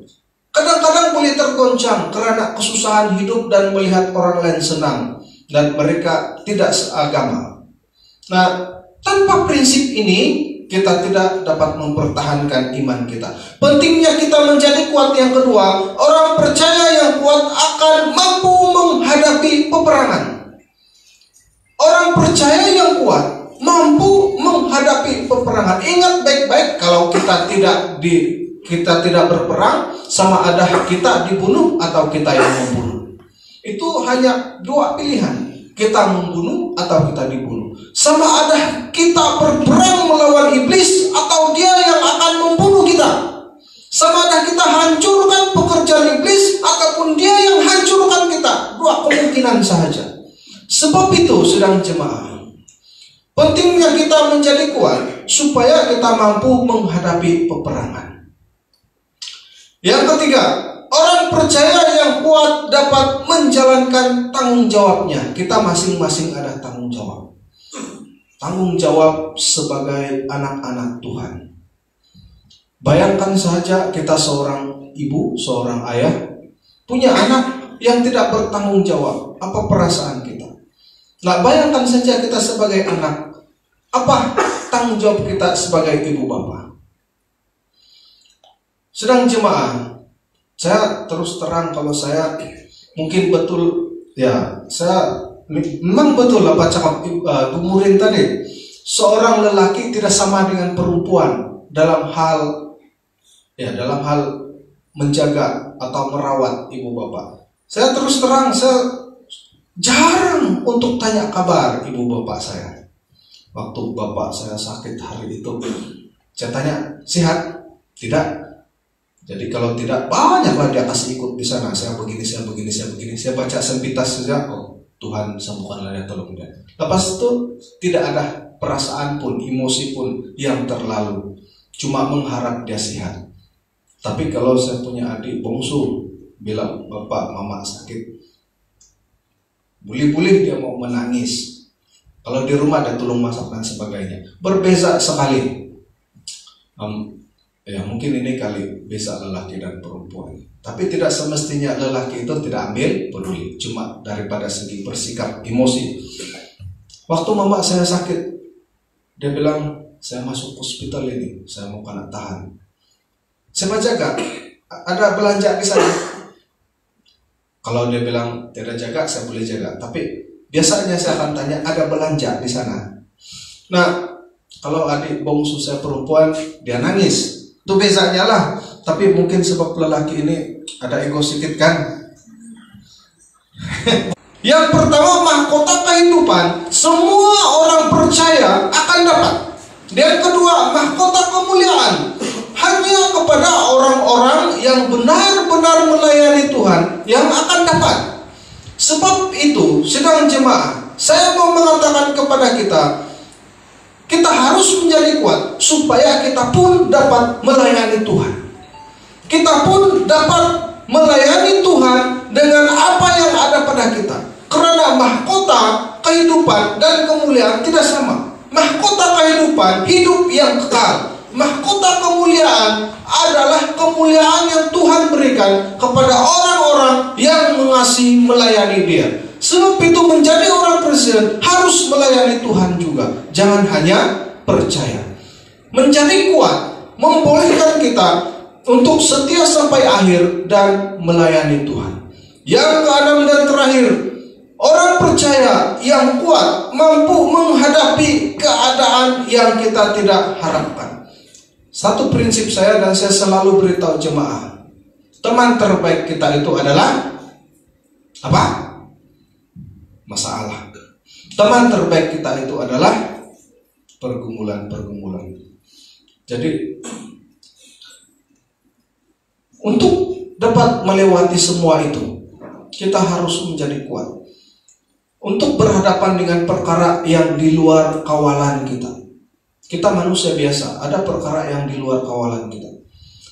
Kadang-kadang boleh tergoncang karena kesusahan hidup dan melihat orang lain senang dan mereka tidak seagama. Nah, tanpa prinsip ini kita tidak dapat mempertahankan iman kita. Pentingnya kita menjadi kuat yang kedua, orang percaya yang kuat akan mampu menghadapi peperangan. Orang percaya yang kuat mampu menghadapi peperangan. Ingat baik-baik, kalau kita tidak berperang, sama ada kita dibunuh atau kita yang membunuh. Itu hanya dua pilihan, kita membunuh atau kita dibunuh. Sama ada kita berperang melawan iblis atau dia yang akan membunuh kita. Sama ada kita hancurkan pekerjaan iblis ataupun dia yang hancurkan kita. Dua kemungkinan sahaja. Sebab itu, sedang jemaah, pentingnya kita menjadi kuat supaya kita mampu menghadapi peperangan. Yang ketiga, orang percaya yang kuat dapat menjalankan tanggung jawabnya. Kita masing-masing ada tanggung jawab. Tanggung jawab sebagai anak-anak Tuhan. Bayangkan saja kita seorang ibu, seorang ayah, punya anak yang tidak bertanggung jawab. Apa perasaan kita? Nah, bayangkan saja kita sebagai anak, apa tanggung jawab kita sebagai ibu bapa? Sedang jemaah, saya terus terang kalau saya mungkin betul, ya saya memang betul apa cakap Bu Murin tadi, seorang lelaki tidak sama dengan perempuan dalam hal menjaga atau merawat ibu bapak. Saya terus terang, saya jarang untuk tanya kabar ibu bapak saya. Waktu bapak saya sakit hari itu, saya tanya, sehat? Tidak. Jadi kalau tidak, banyaklah dia kasih ikut di sana. Saya begini. Saya baca sempitas saja, oh Tuhan sembuhkanlah dia, tolong dia. Lepas itu tidak ada perasaan pun, emosi pun yang terlalu. Cuma mengharap dia sehat. Tapi kalau saya punya adik bungsu bilang bapak mama sakit, boleh-boleh dia mau menangis. Kalau di rumah ada tolong masak dan sebagainya. Berbeza sekali. Ya mungkin ini kali beza lelaki dan perempuan. Tapi tidak semestinya lelaki itu tidak ambil peduli. Cuma daripada segi bersikap emosi. Waktu mama saya sakit, dia bilang, saya masuk hospital ini, saya mau kena tahan. Saya jaga, ada belanja di sana. Kalau dia bilang tidak jaga, saya boleh jaga. Tapi biasanya saya akan tanya, ada belanja di sana. Nah, kalau adik bungsu saya perempuan, dia nangis. Itu bezanya lah. Tapi mungkin sebab lelaki ini ada ego sedikit kan. Yang pertama, mahkota kehidupan semua orang percaya akan dapat. Yang kedua, mahkota kemuliaan hanya kepada orang-orang yang benar-benar melayani Tuhan yang akan dapat. Sebab itu, sidang jemaah, saya mau mengatakan kepada kita, kita harus menjadi kuat supaya kita pun dapat melayani Tuhan. Kita pun dapat melayani Tuhan dengan apa yang ada pada kita. Karena mahkota kehidupan dan kemuliaan tidak sama. Mahkota kehidupan, hidup yang kekal. Mahkota kemuliaan adalah kemuliaan yang Tuhan berikan kepada orang-orang yang mengasihi melayani Dia. Sebab itu menjadi orang Kristen harus melayani Tuhan juga. Jangan hanya percaya. Menjadi kuat membolehkan kita untuk setia sampai akhir dan melayani Tuhan. Yang keenam dan terakhir, orang percaya yang kuat mampu menghadapi keadaan yang kita tidak harapkan. Satu prinsip saya dan saya selalu beritahu jemaah, teman terbaik kita itu adalah apa? Masalah. Teman terbaik kita itu adalah pergumulan-pergumulan. Jadi untuk dapat melewati semua itu, kita harus menjadi kuat. Untuk berhadapan dengan perkara yang di luar kawalan kita. Kita manusia biasa, ada perkara yang di luar kawalan kita.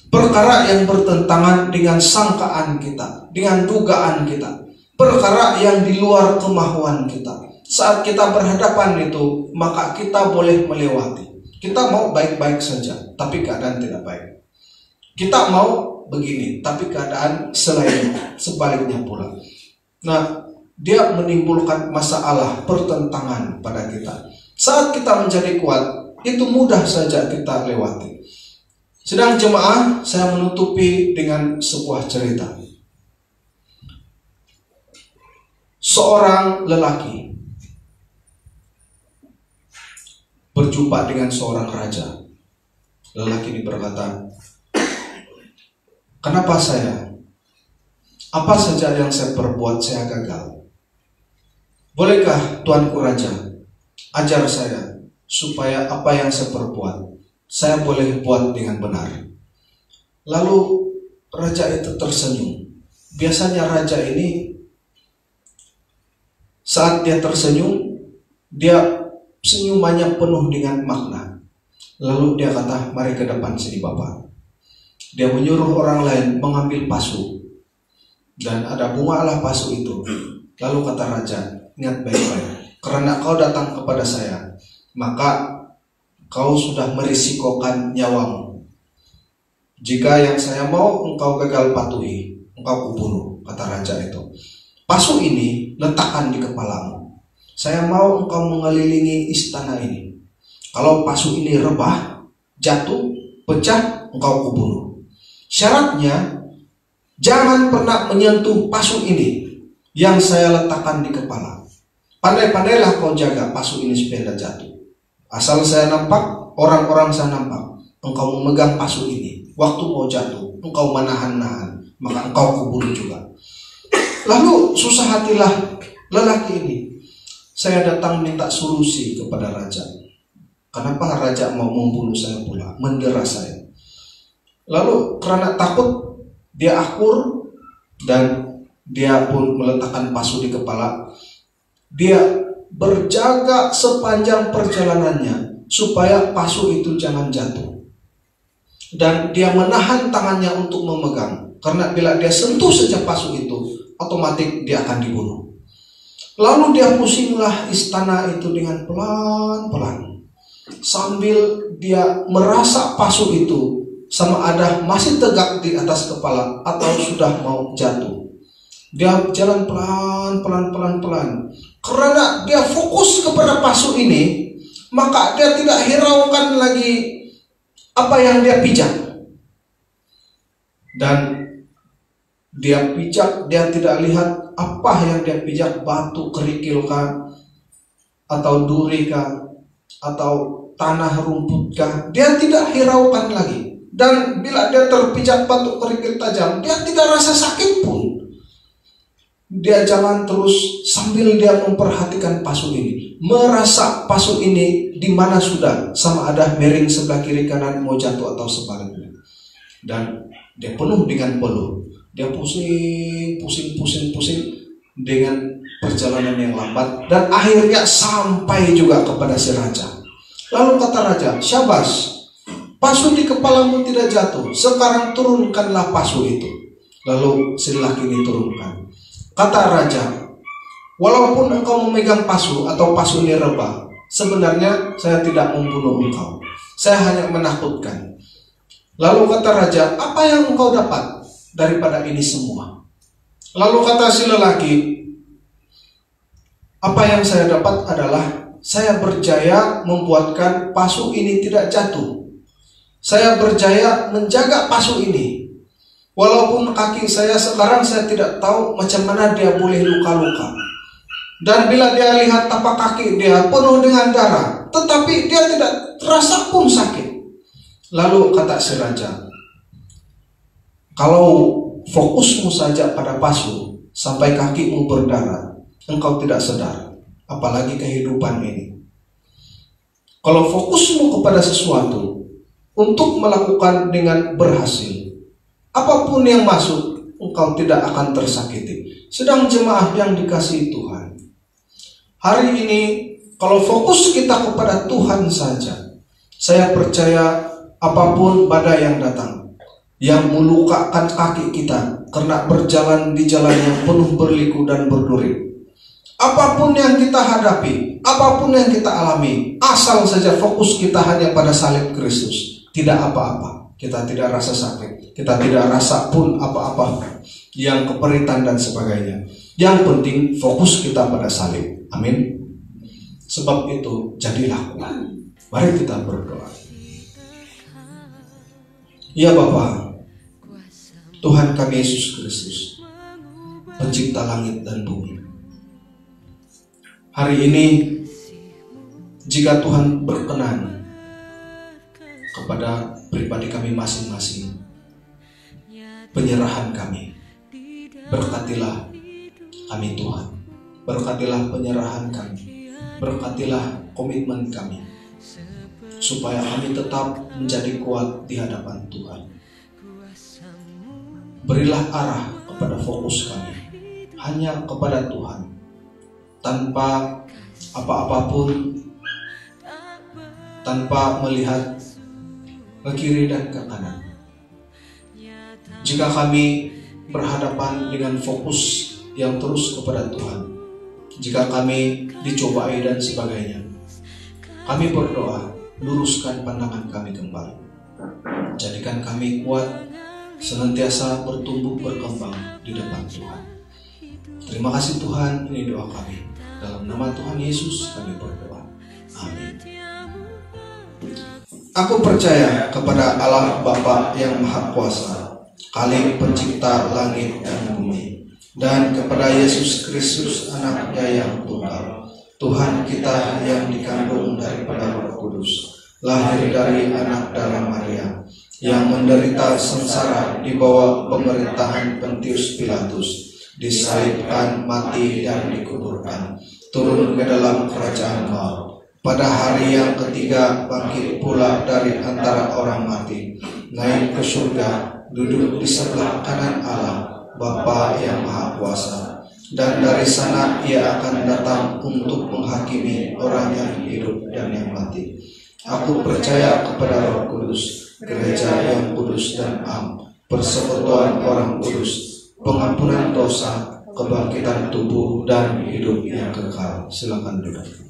Perkara yang bertentangan dengan sangkaan kita, dengan dugaan kita. Perkara yang di luar kemauan kita. Saat kita berhadapan itu, maka kita boleh melewati. Kita mau baik-baik saja, tapi keadaan tidak baik. Kita mau begini, tapi keadaan sebaliknya pula. Nah, dia menimbulkan masalah, pertentangan pada kita. Saat kita menjadi kuat, itu mudah saja kita lewati. Sedang jemaah, saya menutupi dengan sebuah cerita. Seorang lelaki berjumpa dengan seorang raja. Lelaki ini berkata, "Kenapa saya? Apa saja yang saya perbuat saya gagal. Bolehkah Tuanku Raja ajar saya supaya apa yang saya perbuat saya boleh buat dengan benar?" Lalu raja itu tersenyum. Biasanya raja ini saat dia tersenyum, dia senyumannya penuh dengan makna. Lalu dia kata, "Mari ke depan sini Bapak." Dia menyuruh orang lain mengambil pasu. Dan ada bunga lah pasu itu. Lalu kata raja, "Ingat baik-baik, karena kau datang kepada saya, maka kau sudah merisikokan nyawamu. Jika yang saya mau engkau gagal patuhi, engkau kubunuh," kata raja itu. "Pasu ini letakkan di kepalamu. Saya mau engkau mengelilingi istana ini. Kalau pasu ini rebah, jatuh, pecah, engkau kubunuh. Syaratnya, jangan pernah menyentuh pasu ini yang saya letakkan di kepala. Pandai-pandailah kau jaga pasu ini supaya tidak jatuh. Asal saya nampak, orang-orang saya nampak, engkau memegang pasu ini. Waktu mau jatuh, engkau menahan-nahan, maka engkau kubunuh juga." Lalu susah hatilah lelaki ini. "Saya datang minta solusi kepada raja. Kenapa raja mau membunuh saya pula, mendera saya?" Lalu karena takut, dia akur dan dia pun meletakkan pasu di kepala. Dia berjaga sepanjang perjalanannya supaya pasu itu jangan jatuh. Dan dia menahan tangannya untuk memegang, karena bila dia sentuh saja pasu itu, otomatis dia akan dibunuh. Lalu dia pusinglah istana itu dengan pelan-pelan, sambil dia merasa pasu itu sama ada masih tegak di atas kepala atau sudah mau jatuh. Dia jalan pelan-pelan. Karena dia fokus kepada pasu ini, maka dia tidak hiraukan lagi apa yang dia pijak. Dan dia pijak, dia tidak lihat apa yang dia pijak, batu kerikil kah, atau duri kah, atau tanah rumput kah. Dia tidak hiraukan lagi. Dan bila dia terpijak batu kerikil tajam, dia tidak rasa sakit pun. Dia jalan terus sambil dia memperhatikan pasu ini, merasa pasu ini di mana sudah, sama ada miring sebelah kiri kanan mau jatuh atau sebaliknya. Dan dia penuh dengan peluh. Dia pusing dengan perjalanan yang lambat, dan akhirnya sampai juga kepada si raja. Lalu kata raja, "Syabas, pasu di kepalamu tidak jatuh. Sekarang turunkanlah pasu itu." Lalu si lelaki ini turunkan. Kata raja, "Walaupun engkau memegang pasu atau pasu ini rebah, sebenarnya saya tidak membunuh engkau. Saya hanya menakutkan." Lalu kata raja, "Apa yang engkau dapat daripada ini semua?" Lalu kata si lelaki, "Apa yang saya dapat adalah saya berjaya membuatkan pasu ini tidak jatuh. Saya berjaya menjaga pasu ini. Walaupun kaki saya sekarang saya tidak tahu macam mana dia boleh luka-luka. Dan bila dia lihat tapak kaki dia penuh dengan darah, tetapi dia tidak terasa pun sakit." Lalu kata si raja, "Kalau fokusmu saja pada pasu sampai kakimu berdarah, engkau tidak sedar, apalagi kehidupan ini. Kalau fokusmu kepada sesuatu untuk melakukan dengan berhasil, apapun yang masuk, engkau tidak akan tersakiti." Sedang jemaah yang dikasihi Tuhan, hari ini kalau fokus kita kepada Tuhan saja, saya percaya apapun badai yang datang, yang melukakan kaki kita karena berjalan di jalan yang penuh berliku dan berduri, apapun yang kita hadapi, apapun yang kita alami, asal saja fokus kita hanya pada salib Kristus, tidak apa-apa. Kita tidak rasa sakit, kita tidak rasa pun apa-apa yang keperitan dan sebagainya. Yang penting fokus kita pada salib. Amin. Sebab itu jadilah kuat. Mari kita berdoa. Ya Bapa, Tuhan kami Yesus Kristus, pencipta langit dan bumi. Hari ini jika Tuhan berkenan kepada pribadi kami masing-masing, penyerahan kami, berkatilah kami Tuhan, berkatilah penyerahan kami, berkatilah komitmen kami, supaya kami tetap menjadi kuat di hadapan Tuhan. Berilah arah kepada fokus kami hanya kepada Tuhan, tanpa apa-apapun, tanpa melihat ke kiri dan ke kanan. Jika kami berhadapan dengan fokus yang terus kepada Tuhan, jika kami dicobai dan sebagainya, kami berdoa, luruskan pandangan kami kembali. Jadikan kami kuat, senantiasa bertumbuh berkembang di depan Tuhan. Terima kasih Tuhan, ini doa kami. Dalam nama Tuhan Yesus kami berdoa. Amin. Aku percaya kepada Allah Bapa yang Maha Kuasa, Khalik pencipta langit dan bumi, dan kepada Yesus Kristus anaknya yang tunggal, Tuhan kita yang dikandung daripada Roh Kudus, lahir dari anak darah Maria, yang menderita sengsara di bawah pemerintahan Pontius Pilatus, disalibkan, mati dan dikuburkan, turun ke dalam kerajaan maut. Pada hari yang ketiga bangkit pula dari antara orang mati, naik ke surga, duduk di sebelah kanan Allah Bapa yang Maha Kuasa, dan dari sana ia akan datang untuk menghakimi orang yang hidup dan yang mati. Aku percaya kepada Roh Kudus, gereja yang kudus dan am, persekutuan orang kudus, pengampunan dosa, kebangkitan tubuh dan hidup yang kekal. Silakan duduk.